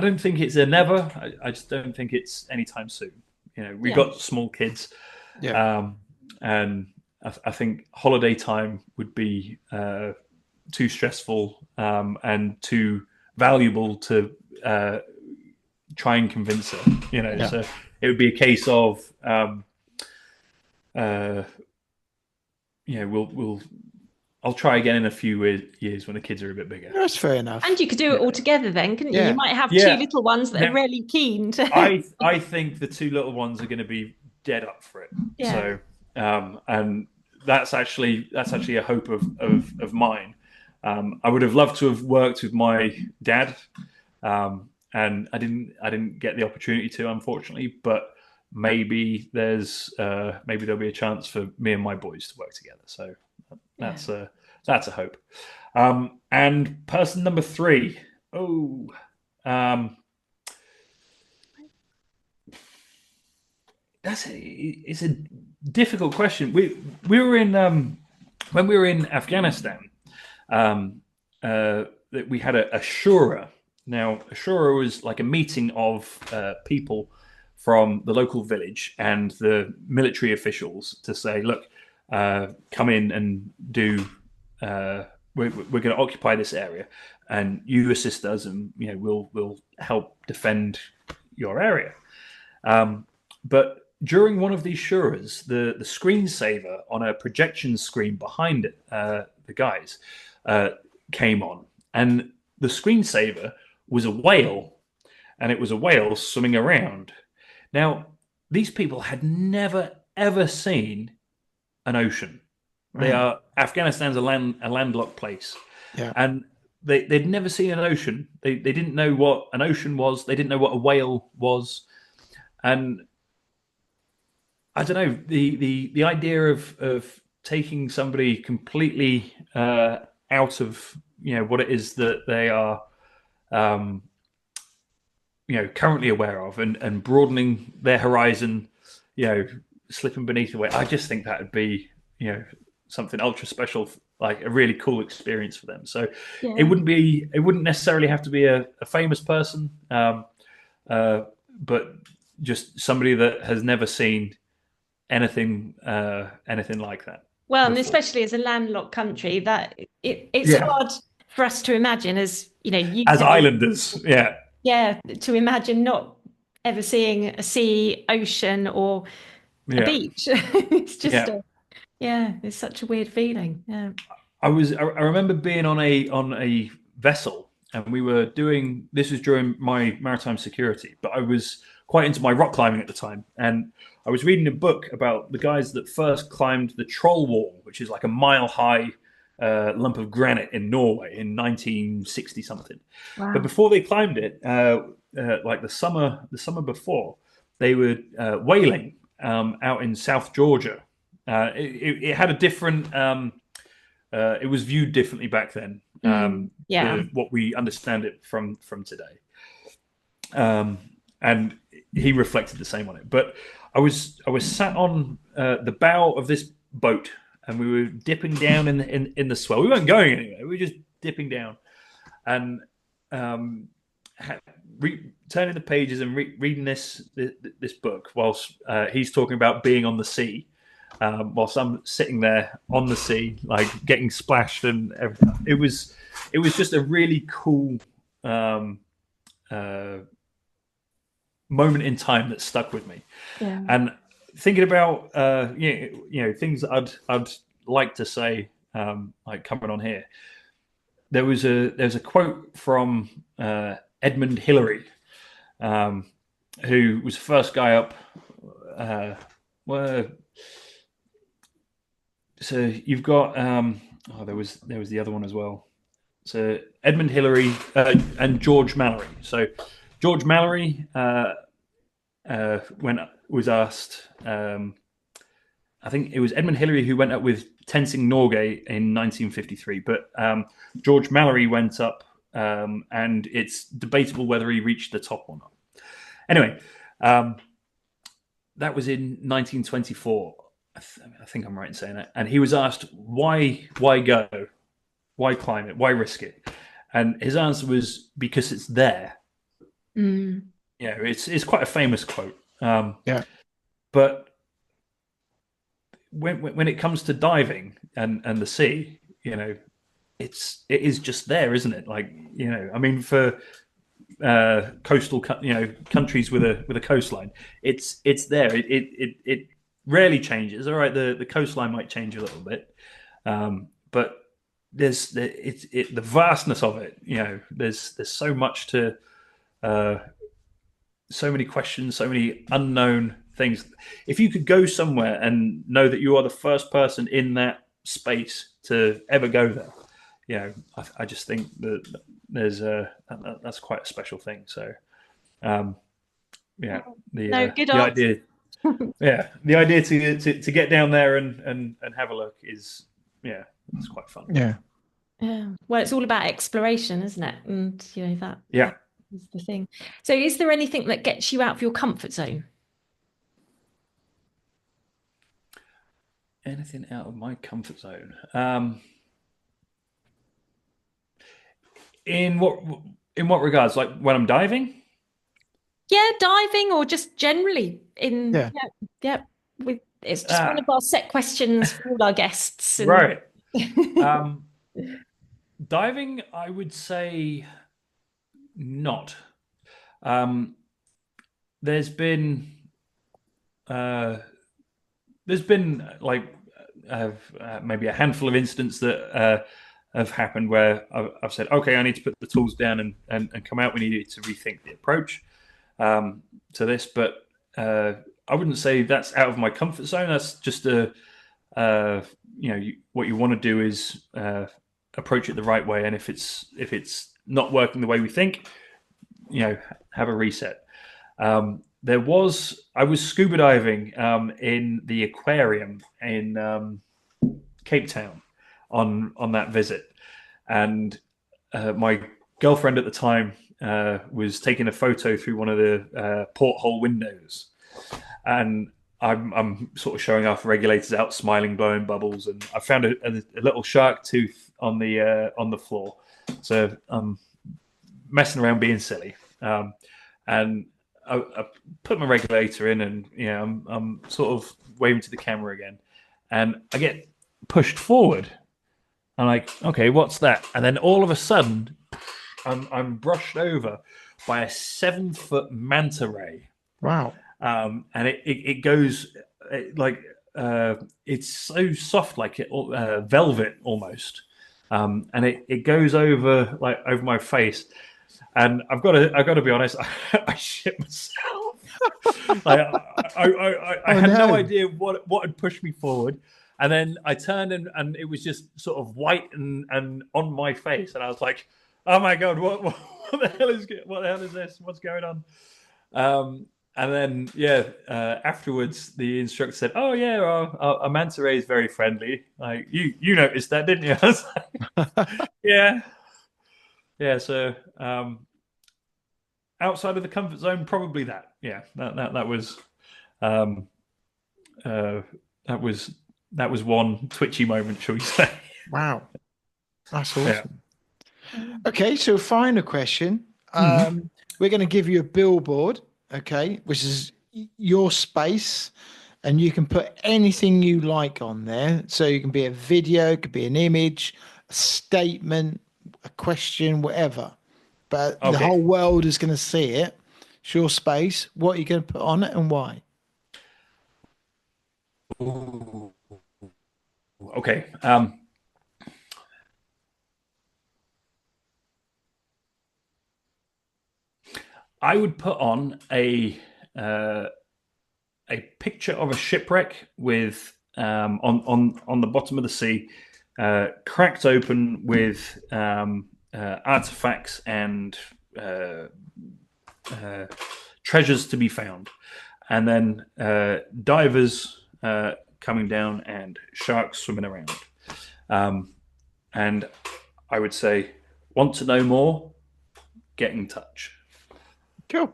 don't think it's a never. I just don't think it's anytime soon. We've got small kids, and I think holiday time would be too stressful and too valuable to try and convince her. So it would be a case of I'll try again in a few years when the kids are a bit bigger. That's fair enough. And you could do it all together then, couldn't you? You might have 2 little ones that are really keen to. I think the 2 little ones are going to be dead up for it. So and that's actually a hope of mine. I would have loved to have worked with my dad, and I didn't get the opportunity to, unfortunately. But maybe there'll be a chance for me and my boys to work together. So that's a hope. And person number 3. It's a difficult question. We were in when we were in Afghanistan. That we had a shura. Now, a shura was like a meeting of people from the local village and the military officials to say, look, come in and do. We're going to occupy this area, and you assist us, and we'll help defend your area. But during one of these shuras, the screensaver on a projection screen behind it, the guys came on, and the screensaver was a whale, and it was a whale swimming around. Now, these people had never ever seen an ocean. Right. Afghanistan's a landlocked place, and they'd never seen an ocean. They didn't know what an ocean was. They didn't know what a whale was, and I don't know, the idea of taking somebody completely out of what it is that they are currently aware of, and broadening their horizon, slipping beneath the weight. I just think that would be something ultra special, like a really cool experience for them. So it wouldn't necessarily have to be a famous person, but just somebody that has never seen anything like that. Well, and especially as a landlocked country, that it's hard for us to imagine as as islanders, to imagine not ever seeing a sea, ocean, or a beach. It's just it's such a weird feeling. I remember being on a vessel, and we were doing, this was during my maritime security, but I was quite into my rock climbing at the time, and I was reading a book about the guys that first climbed the Troll Wall, which is like a mile-high lump of granite in Norway in 1960 something. Wow. But before they climbed it, like the summer before, they were whaling out in South Georgia. It had a different. It was viewed differently back then. What we understand it from today. And he reflected the same on it. But I was sat on the bow of this boat, and we were dipping down in the swell. We weren't going anywhere. We were just dipping down, and turning the pages and reading this book whilst he's talking about being on the sea, whilst I'm sitting there on the sea, like getting splashed and everything. It was just a really cool moment in time that stuck with me. Yeah. And thinking about things that I'd like to say, like coming on here, there's a quote from Edmund Hillary, who was the first guy up. So you've got there was the other one as well. So Edmund Hillary and George Mallory. So George Mallory was asked. I think it was Edmund Hillary who went up with Tenzing Norgay in 1953, but George Mallory went up, and it's debatable whether he reached the top or not. Anyway, that was in 1924. I think I'm right in saying that. And he was asked, why go? Why climb it? Why risk it? And his answer was, because it's there. Mm. It's quite a famous quote. But when it comes to diving and the sea, it is just there, isn't it? Like, I mean, for coastal, countries with a coastline, it's there. It rarely changes. All right, the coastline might change a little bit, but there's the vastness of it. There's so much to, so many questions, so many unknown things. If you could go somewhere and know that you are the first person in that space to ever go there, I just think that there's that's quite a special thing. So, yeah, Good the idea, the idea to get down there and have a look is, it's quite fun. Yeah. Yeah. Well, it's all about exploration, isn't it? And that Yeah. is the thing. So is there anything that gets you out of your comfort zone? Anything out of my comfort zone? In what regards? Like when I'm diving? Yeah, diving or just generally in. Yeah. It's just one of our set questions for all our guests. Right. Diving, I would say not. There's been like maybe a handful of incidents that have happened where I've said, okay, I need to put the tools down and come out. We need to rethink the approach to this, but I wouldn't say that's out of my comfort zone. That's just what you want to do is approach it the right way, and if it's not working the way we think, have a reset. I was scuba diving in the aquarium in Cape Town on that visit, and my girlfriend at the time was taking a photo through one of the porthole windows, and I'm sort of showing off regulators out, smiling, blowing bubbles, and I found a little shark tooth on the floor. So I'm messing around, being silly, and I put my regulator in, and I'm sort of waving to the camera again, and I get pushed forward. I'm like, okay, what's that? And then all of a sudden, I'm brushed over by a 7-foot manta ray. Wow. And it goes like it's so soft, like velvet almost, and it goes over my face, and I've got to be honest, I shit myself. I had no idea what had pushed me forward, and then I turned and it was just sort of white and on my face, and I was like, oh my god, what the hell is this? What's going on? And then, afterwards, the instructor said, "Oh yeah, our manta ray is very friendly. Like you noticed that, didn't you?" I was like, yeah. So outside of the comfort zone, probably that. Yeah, that was one twitchy moment, shall we say? Wow, that's awesome. Yeah. Okay, so final question. We're going to give you a billboard. Okay, which is your space, and you can put anything you like on there. So you can be a video, it could be an image, a statement, a question, whatever. But the whole world is going to see it. It's your space. What are you going to put on it and why? Ooh. Okay. I would put on a picture of a shipwreck with on the bottom of the sea, cracked open with artifacts and treasures to be found, and then divers coming down and sharks swimming around. And I would say, want to know more? Get in touch. Cool.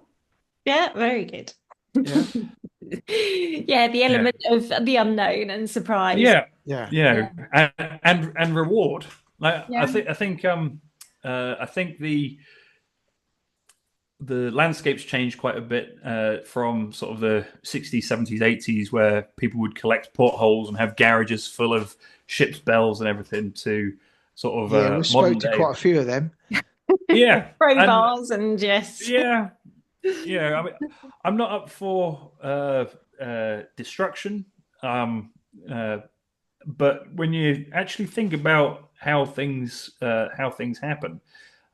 Yeah, very good. Yeah. Yeah, the element of the unknown and surprise. Yeah. And reward. Like I think the landscape's changed quite a bit from sort of the 60s, 70s, 80s, where people would collect portholes and have garages full of ship's bells and everything, to sort of we spoke to quite a few of them. Yeah, crowbars and just yeah. I mean, I'm not up for destruction, but when you actually think about how things happen,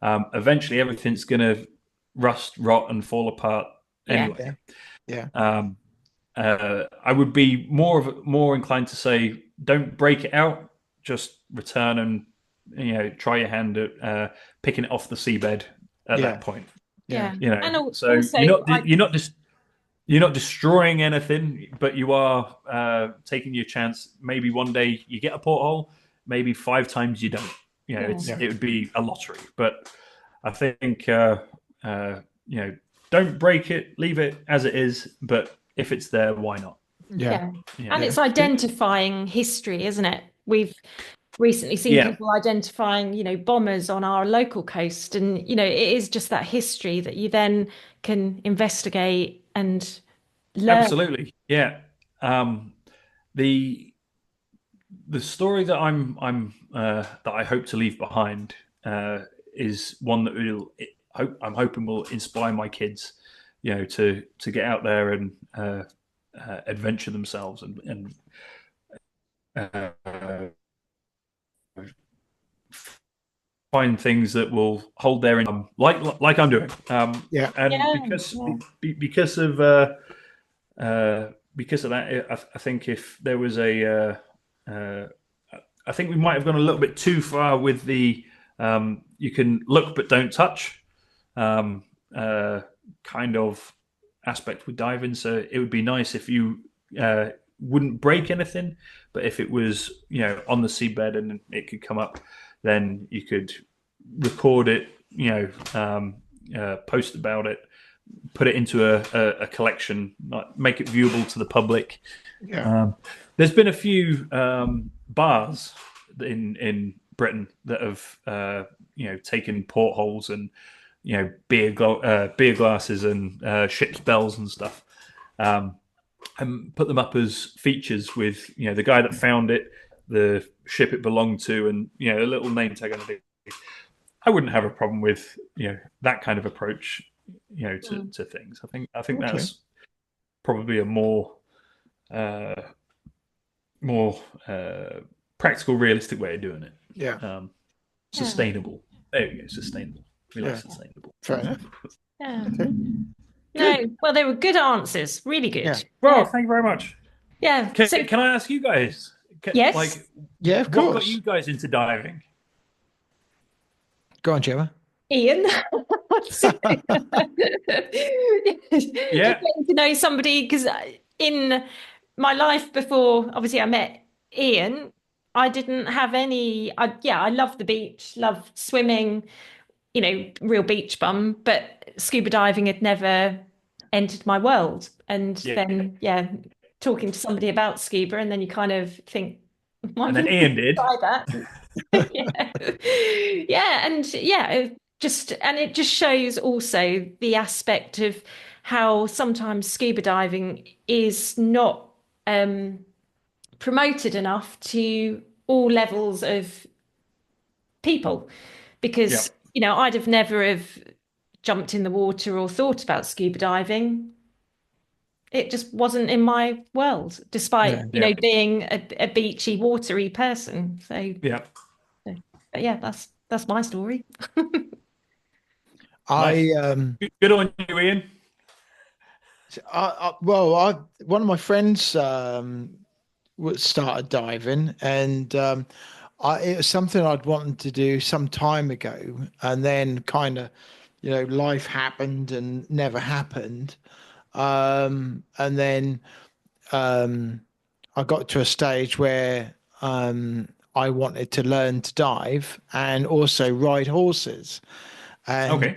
eventually everything's going to rust, rot, and fall apart anyway. Yeah. I would be more inclined to say, don't break it out, just return and try your hand at picking it off the seabed at that point. Yeah. And so you're not destroying anything, but you are taking your chance. Maybe one day you get a porthole, maybe 5 times you don't. It would be a lottery. But I think don't break it, leave it as it is. But if it's there, why not? Yeah. And it's identifying history, isn't it? We've recently seen people identifying, bombers on our local coast, and it is just that history that you then can investigate and learn. Absolutely, yeah. The story that that I hope to leave behind is one that I'm hoping will inspire my kids, to get out there and adventure themselves and find things that will hold their income, like I'm doing. Because of that, I think if there was I think we might have gone a little bit too far with the you can look but don't touch kind of aspect with diving. So it would be nice if you wouldn't break anything, but if it was on the seabed and it could come up, then you could record it, post about it, put it into a collection, make it viewable to the public. There's been a few bars in Britain that have taken portholes and beer glasses and ship's bells and stuff, and put them up as features with the guy that found it, the ship it belonged to, and a little name tag on it. I wouldn't have a problem with that kind of approach to things. I think that's probably a more practical, realistic way of doing it. Sustainable. There you go. Sustainable. We like sustainable. Fair enough. Yeah. Okay. No, well, they were good answers. Really good. Yeah. Well, thank you very much. Yeah. Can I ask you guys? Yes. Of course. What got you guys into diving? Go on, Gemma. Ian. Yeah. Getting to know somebody, because in my life before, obviously, I met Ian, I didn't have any. I loved the beach, loved swimming, real beach bum, but scuba diving had never entered my world. And then, talking to somebody about scuba, and then you kind of think, and then Ian did. Try that. It just shows also the aspect of how sometimes scuba diving is not promoted enough to all levels of people, because I'd have never have jumped in the water or thought about scuba diving. It just wasn't in my world, despite being a beachy, watery person. So that's my story. Good on you, Ian. One of my friends started diving, and it was something I'd wanted to do some time ago, and then kind of, life happened and never happened. And then I got to a stage where I wanted to learn to dive and also ride horses. And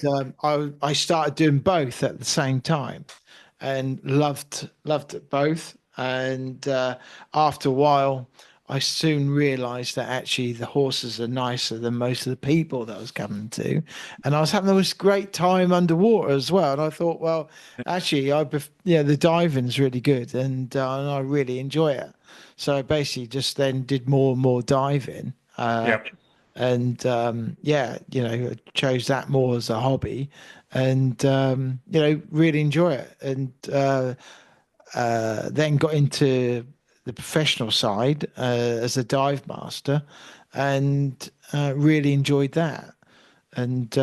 I started doing both at the same time, and loved it both. And after a while, I soon realized that actually the horses are nicer than most of the people that I was coming to. And I was having this great time underwater as well. And I thought, well, actually, the diving's really good, and I really enjoy it. So I basically just then did more and more diving. And chose that more as a hobby, and really enjoy it. And then got into the professional side as a dive master, and really enjoyed that, and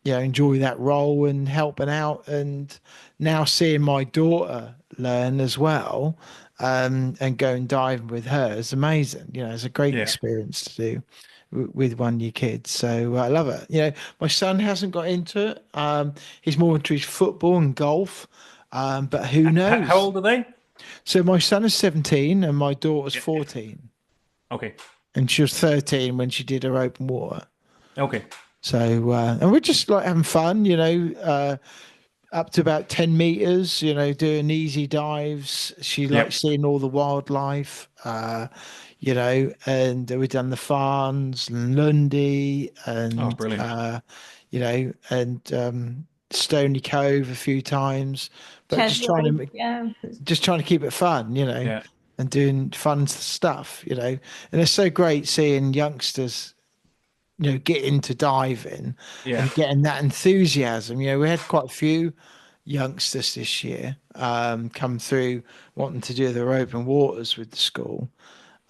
enjoy that role and helping out, and now seeing my daughter learn as well, and go and dive with her is amazing. It's a great experience to do. with one of your kids. So I love it. My son hasn't got into it. He's more into his football and golf. But who knows? How old are they? So my son is 17 and my daughter's 14. Okay. And she was 13 when she did her open water. Okay. So, and we're just like having fun, up to about 10 meters, doing easy dives. She likes seeing all the wildlife, and we've done the Farns and Lundy and, brilliant. Stony Cove a few times, but just trying to keep it fun, and doing fun stuff, and it's so great seeing youngsters get into diving and getting that enthusiasm. We had quite a few youngsters this year come through wanting to do their open waters with the school,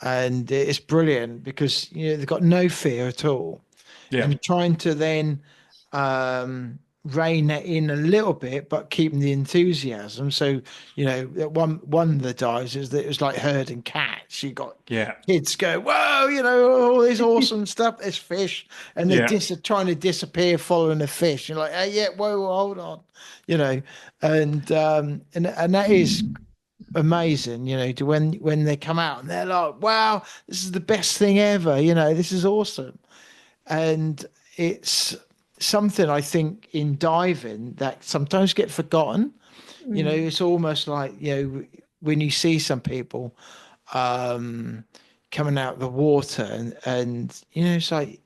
and it's brilliant because they've got no fear at all, and trying to then rein that in a little bit, but keeping the enthusiasm. So, one of the dives is that it was like herding cats. You got kids go, whoa, all this awesome stuff. There's fish, and they're trying to disappear following the fish. You're like, hey, whoa, hold on, and that is amazing, to when they come out and they're like, wow, this is the best thing ever. This is awesome, and it's something I think in diving that sometimes get forgotten. It's almost like when you see some people coming out of the water and it's like,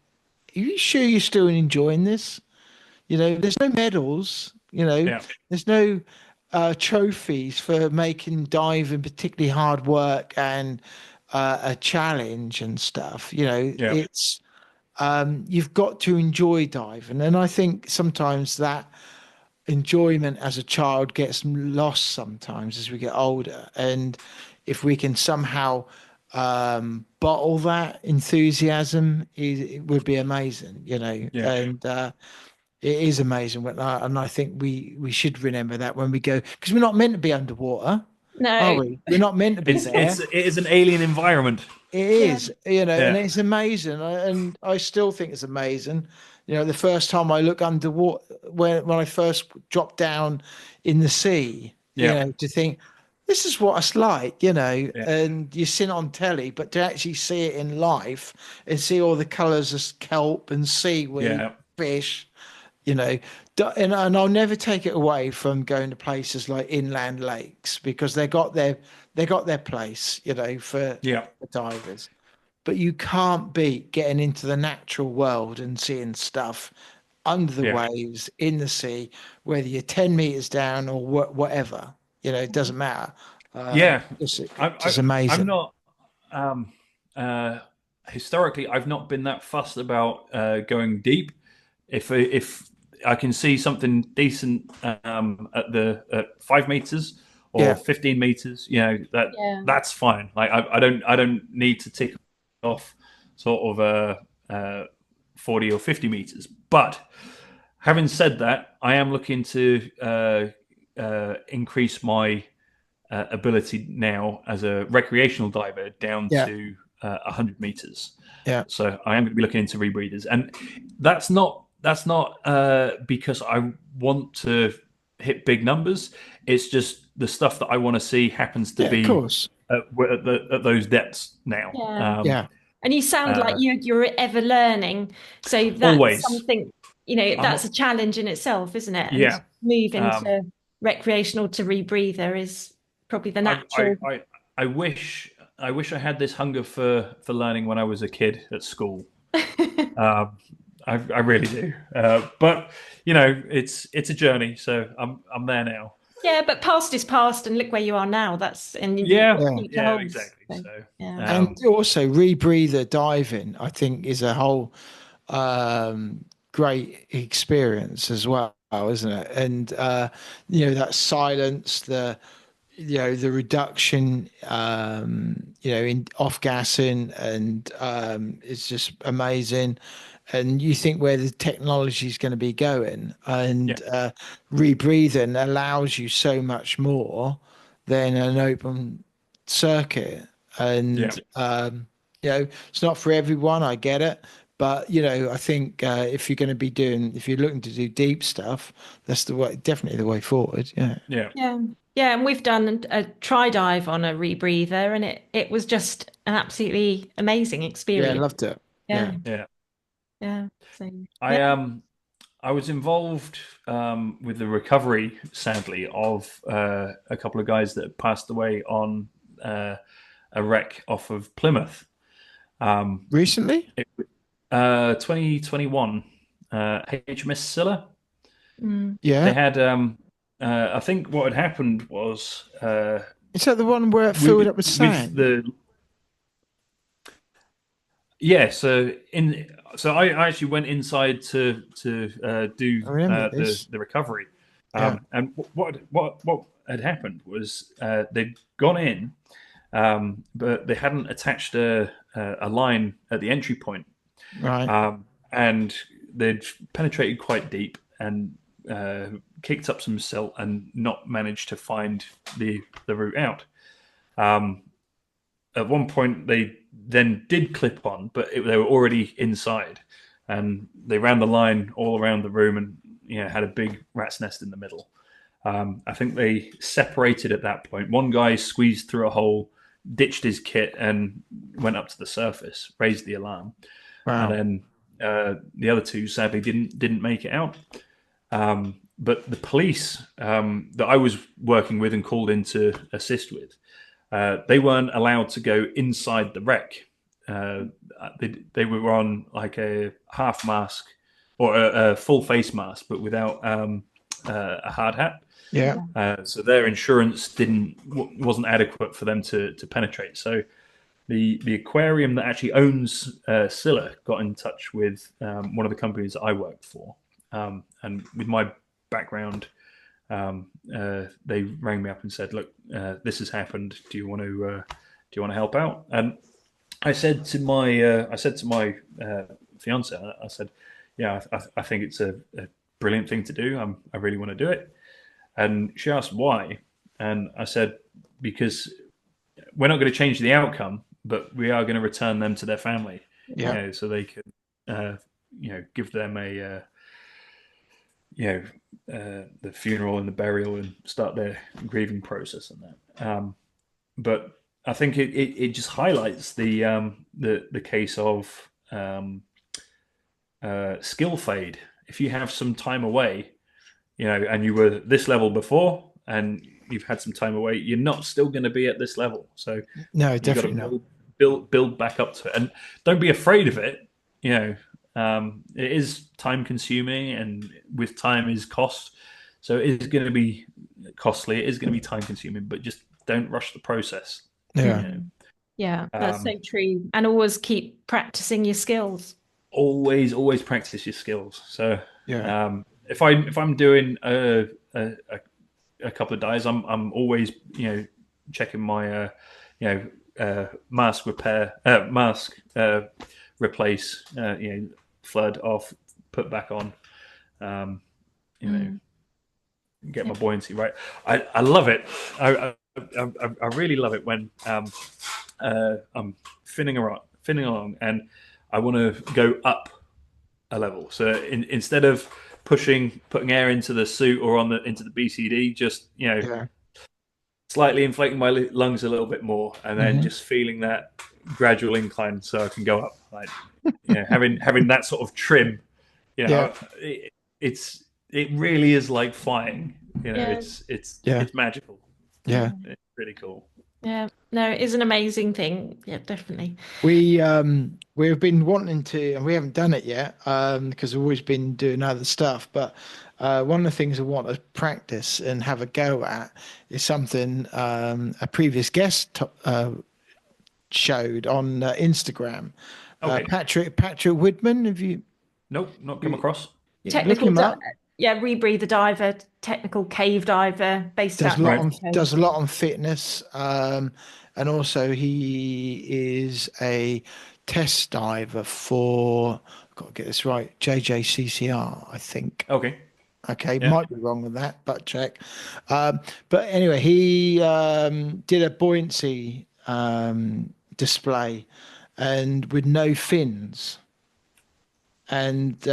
are you sure you're still enjoying this? There's no medals, there's no trophies for making diving particularly hard work and a challenge and stuff. It's you've got to enjoy diving, and I think sometimes that enjoyment as a child gets lost sometimes as we get older, and if we can somehow bottle that enthusiasm, it would be amazing, and it is amazing. And I think we should remember that when we go, because we're not meant to be underwater. No, are we? We're not meant to be there. It is an alien environment. It is, and it's amazing, and I still think it's amazing. The first time I look underwater, when I first dropped down in the sea, to think this is what it's like, and you see it on telly, but to actually see it in life and see all the colours of kelp and seaweed, fish, and I'll never take it away from going to places like inland lakes, because they got their place, for divers. But you can't beat getting into the natural world and seeing stuff under the waves, in the sea, whether you're 10 meters down or whatever. It doesn't matter. It's amazing. I'm not historically, I've not been that fussed about going deep. If I can see something decent at 5 meters or 15 meters, that's fine. Like I don't need to tick off sort of 40 or 50 meters. But having said that, I am looking to increase my ability now as a recreational diver down to 100 meters. So I am going to be looking into rebreathers, and that's not because I want to hit big numbers. It's just the stuff that I want to see happens to be at those depths now. And you sound like you're ever learning. So that's always something, that's a challenge in itself, isn't it? And moving to recreational to rebreather is probably the natural. I wish I had this hunger for learning when I was a kid at school. I really do. But it's a journey, so I'm there now. Yeah, but past is past, and look where you are now. That's exactly. So, and also rebreather diving, I think, is a whole great experience as well, isn't it? And that silence, the reduction, in off gassing, and it's just amazing. And you think where the technology is going to be going, and rebreathing allows you so much more than an open circuit. And it's not for everyone, I get it, But I think if you're looking to do deep stuff, that's definitely the way forward. Yeah. Yeah. Yeah, and we've done a try dive on a rebreather, and it was just an absolutely amazing Yeah, I experience. loved it. Yeah, Yeah. So I was involved with the recovery, sadly, of a couple of guys that had passed away on a wreck off of Plymouth. Recently? 2021, HMS Scylla. Yeah. They had, I think what had happened was... Is that the one where it filled up with sand? Yeah, so I actually went inside to do the recovery, and what had happened was they'd gone in, but they hadn't attached a line at the entry point, right? And they'd penetrated quite deep and kicked up some silt and not managed to find the route out. At one point, they then did clip on, but they were already inside, and they ran the line all around the room and had a big rat's nest in the middle. I think they separated at that point. One guy squeezed through a hole, ditched his kit, and went up to the surface, raised the alarm. Wow. And then the other two sadly didn't make it out. But the police that I was working with and called in to assist with, they weren't allowed to go inside the wreck. They were on like a half mask or a full face mask, but without a hard hat. Yeah. So their insurance wasn't adequate for them to penetrate. So the aquarium that actually owns Scylla got in touch with one of the companies that I worked for, and with my background, they rang me up and said, "Look, this has happened. Do you want to help out?" And I said to my fiancé, I said, "Yeah, I think it's a brilliant thing to do. I really want to do it." And she asked why, and I said, because we're not going to change the outcome, but we are going to return them to their family, so they can, give them the funeral and the burial and start their grieving process and that. But I think it just highlights the case of skill fade. If you have some time away, and you were this level before, and you've had some time away, you're not still going to be at this level. So no, definitely not. Build back up to it, and don't be afraid of it. It is time consuming, and with time is cost. So it is going to be costly. It is going to be time consuming, but just don't rush the process. Yeah, that's so true. And always keep practicing your skills. Always practice your skills. So if I'm doing a couple of dives, I'm always checking my mask replace, flood off, put back on, get my buoyancy right. I love it. I really love it when I'm finning along and I want to go up a level. So instead of putting air into the suit or into the BCD, just slightly inflating my lungs a little bit more, and then just feeling that gradual incline so I can go up. Like having that sort of trim, it really is like flying. It's magical. Yeah, it's really cool. Yeah, no, it is an amazing thing. Yeah, definitely. We've been wanting to, and we haven't done it yet because we've always been doing other stuff. But one of the things I want to practice and have a go at is something a previous guest showed on Instagram. Okay. Patrick Widman, have you? Nope, not come across. Technical, rebreather diver, technical cave diver, based does a lot on fitness, and also he is a test diver for, I've got to get this right, JJCCR, I think. Okay, might be wrong with that, but check. But anyway, he did a buoyancy display, and with no fins. and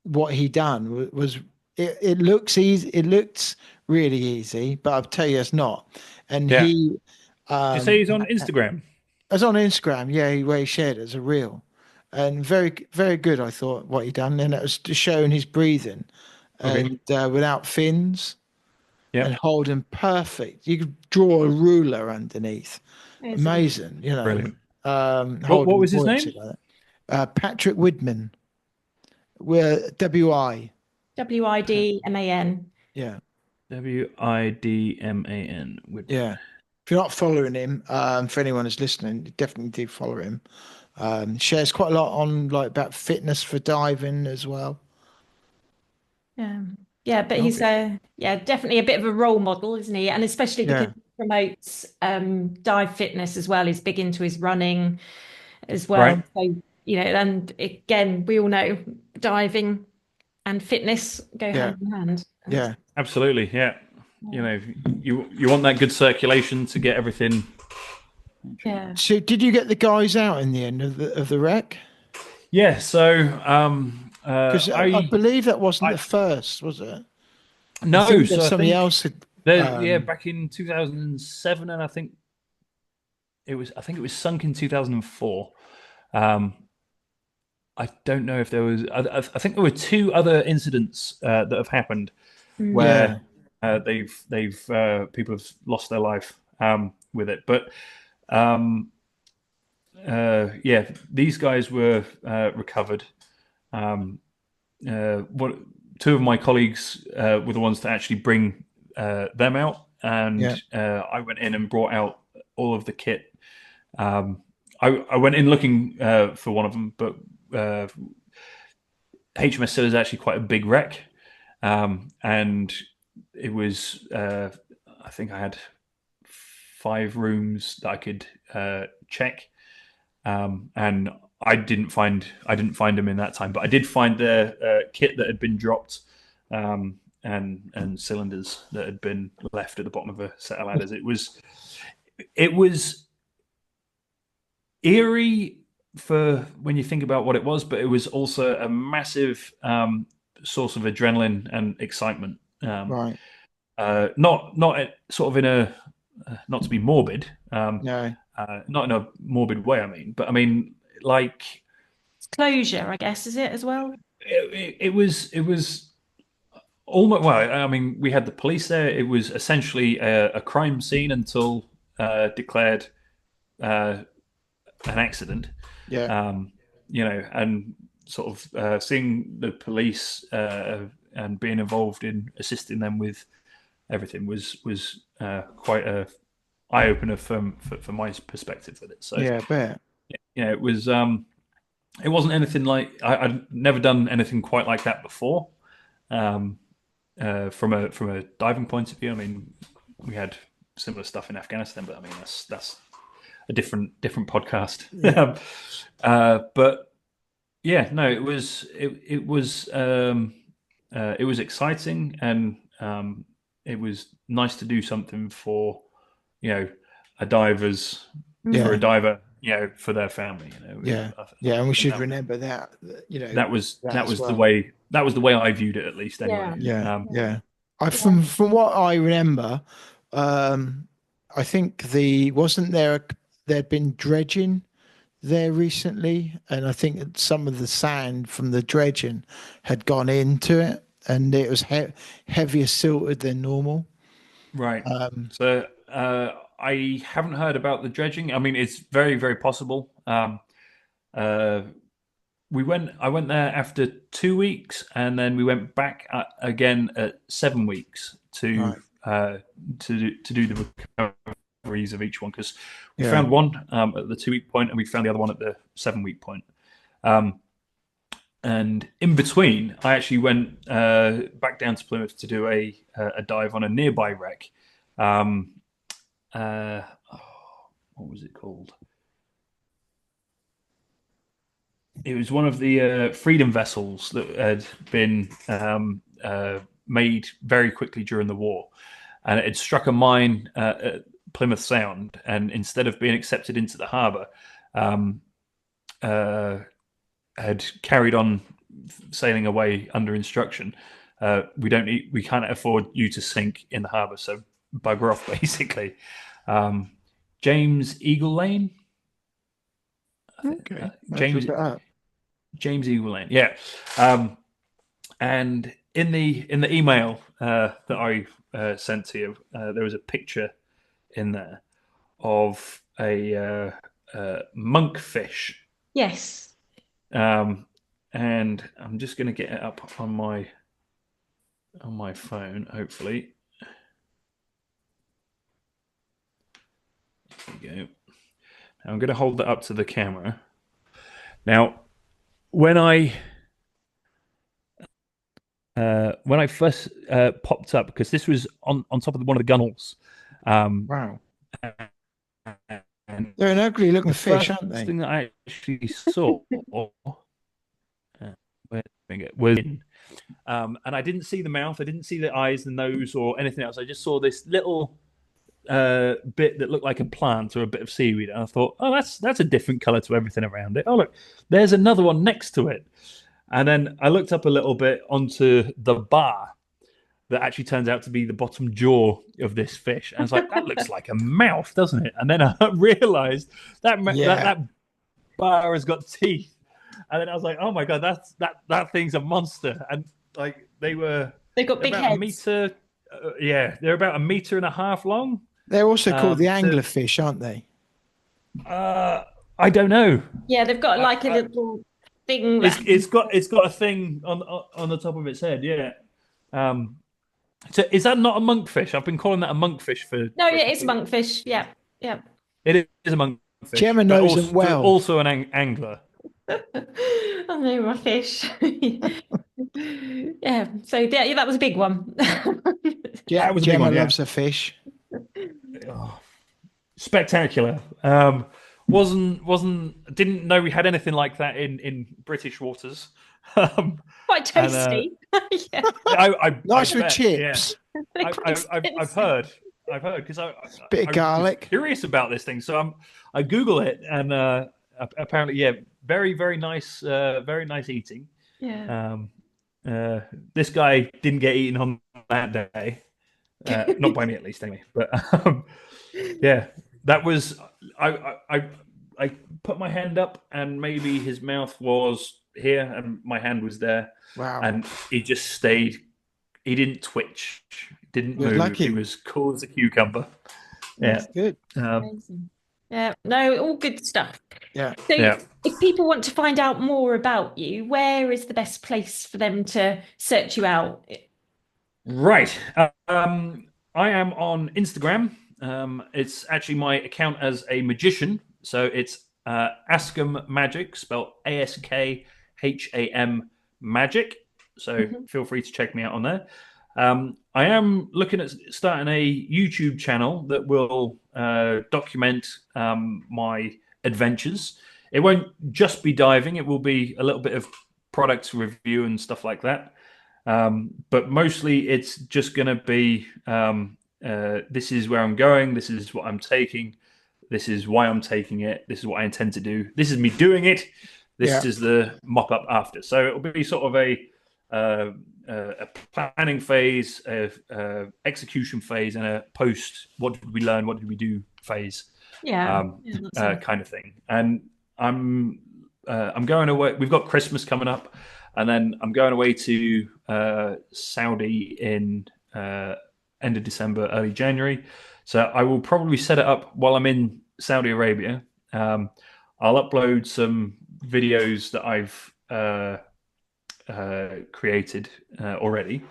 what he done was it looks easy. It looks really easy, but I'll tell you it's not. And Yeah. he Did you say he's on Instagram? was on Instagram, yeah, where he shared it as a reel, and very, very good. I thought what he done, and it was just showing his breathing, Okay. and without fins, Yeah. and holding perfect. You could draw a ruler underneath. Amazing, Brilliant. What holding was his buoyancy name? like that. Patrick Widman. We're WI. WIDMAN. Yeah, WIDMAN. yeah. If you're not following him, for anyone who's listening, definitely do follow him. Shares quite a lot on about fitness for diving as well. Yeah, but he's definitely a bit of a role model, isn't he? And especially because he promotes dive fitness as well. He's big into his running as well. Right. So, and again, we all know diving and fitness go hand in hand. Yeah. Absolutely. Yeah. You want that good circulation to get everything. Yeah. So did you get the guys out in the end of the wreck? Yeah. So because I believe that wasn't the first, was it? No. So somebody else had. Back in 2007, and I think it was sunk in 2004. I don't know if there was. I think there were two other incidents that have happened where they've people have lost their life with it. But these guys were recovered. Two of my colleagues were the ones to actually bring them out, and I went in and brought out all of the kit. I went in looking for one of them, but HMS Scilla is actually quite a big wreck, and it was I think I had 5 rooms that I could check, and I didn't find them in that time, but I did find the kit that had been dropped, and cylinders that had been left at the bottom of a set of ladders. It was eerie for when you think about what it was, but it was also a massive source of adrenaline and excitement. Right. Not sort of in a not to be morbid. No. Not in a morbid way. I mean, but I mean like it's closure, I guess, is it as well? It was almost. Well, I mean, we had the police there. It was essentially a crime scene until declared an accident. Yeah. And sort of seeing the police and being involved in assisting them with everything was quite a eye opener from my perspective with it. So yeah, I bet. It was. It wasn't anything like I'd never done anything quite like that before. From a diving point of view, I mean, we had similar stuff in Afghanistan, but I mean that's a different podcast. Yeah. But yeah, no, it was exciting, and it was nice to do something for a diver's for a diver, for their family. And we should remember that. That was the way I viewed it, at least. Anyway. Yeah. From what I remember, I think there'd been dredging there recently, and I think some of the sand from the dredging had gone into it, and it was heavier silted than normal. Right. So I haven't heard about the dredging. I mean, it's very, very possible. I went there after 2 weeks, and then we went back again at 7 weeks to do the recoveries of each one, because we found one at the 2 week point, and we found the other one at the 7 week point. And in between, I actually went back down to Plymouth to do a dive on a nearby wreck. What was it called? It was one of the Freedom vessels that had been made very quickly during the war, and it had struck a mine at Plymouth Sound, and instead of being accepted into the harbour, had carried on sailing away under instruction. We can't afford you to sink in the harbour, so bugger off, basically. James Eagle Lane. Okay. James Eagle Lane. Yeah. And in the email that I sent to you, there was a picture in there of a monkfish. Yes. And I'm just going to get it up on my phone, hopefully. There we go. Now I'm going to hold that up to the camera. Now, when I first popped up, because this was on top of one of the gunnels. Wow. And they're an ugly looking fish, aren't they? The thing that I actually saw was in. And I didn't see the mouth, I didn't see the eyes, the nose, or anything else. I just saw this little bit that looked like a plant or a bit of seaweed. And I thought, oh, that's a different color to everything around it. Oh, look, there's another one next to it. And then I looked up a little bit onto the bar that actually turns out to be the bottom jaw of this fish. And I was like, that looks like a mouth, doesn't it? And then I realized that bar has got teeth. And then I was like, oh my God, that thing's a monster. And like they've got big heads. They're about 1.5 meters long. They're also called the anglerfish, aren't they? I don't know. Yeah, they've got like a little thing. It's got a thing on the top of its head. Yeah. So is that not a monkfish? I've been calling that a monkfish for. No, yeah, it's a monkfish. Yeah, yeah. It is a monkfish. Gemma knows them well. Also an angler. I know my fish. Yeah. So yeah, that was a big one. Yeah, that was Gemma loves a fish. Oh, spectacular. Didn't know we had anything like that in British waters. Quite tasty. Yeah. Nice with chips. Yeah. I've heard because I bit of garlic. Was curious about this thing, so I Google it, and apparently, very very nice eating. Yeah. This guy didn't get eaten on that day, not by me at least, anyway. But yeah, that was I put my hand up, and maybe his mouth was here and my hand was there. Wow. And he just stayed. He didn't twitch, didn't move. Lucky. He was cool as a cucumber. Yeah. That's good. Amazing. Yeah, no, all good stuff. Yeah. So if people want to find out more about you, where is the best place for them to search you out? Right. I am on Instagram. It's actually my account as a magician. So it's Askham Magic, spelled ASKHAM Magic. So feel free to check me out on there. I am looking at starting a YouTube channel that will document my adventures. It won't just be diving. It will be a little bit of product review and stuff like that. But mostly it's just going to be this is where I'm going. This is what I'm taking. This is why I'm taking it. This is what I intend to do. This is me doing it. This is the mop up after. So it'll be sort of a planning phase, execution phase, and a post. What did we learn? What did we do? Phase. Kind of thing. And I'm going away. We've got Christmas coming up, and then I'm going away to Saudi in end of December, early January. So I will probably set it up while I'm in Saudi Arabia. I'll upload some videos that I've created already,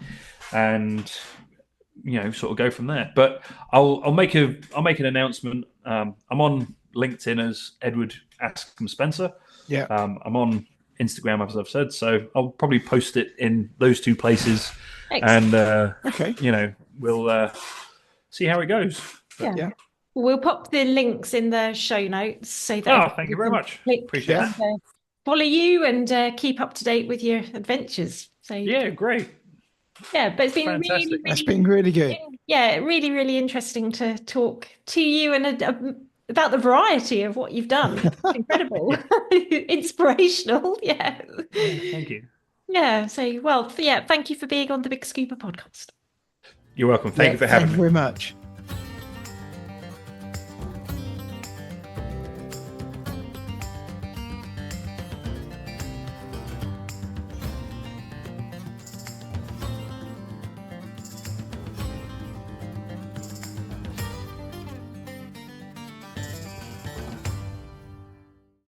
and sort of go from there. But I'll make an announcement. I'm on LinkedIn as Edward Askham Spencer. Yeah. I'm on Instagram, as I've said, so I'll probably post it in those two places. Excellent. And okay, we'll see how it goes. But, yeah. We'll pop the links in the show notes so that. Thank you very much. Appreciate that. Follow you and keep up to date with your adventures. So yeah, great. Yeah, but it's been That's been really good. Yeah, really, really interesting to talk to you, and about the variety of what you've done. It's incredible. Inspirational. Yeah. Thank you. Yeah. So, well, yeah, thank you for being on the BiG Scuba podcast. You're welcome. Thank you for having me. Thank you very much.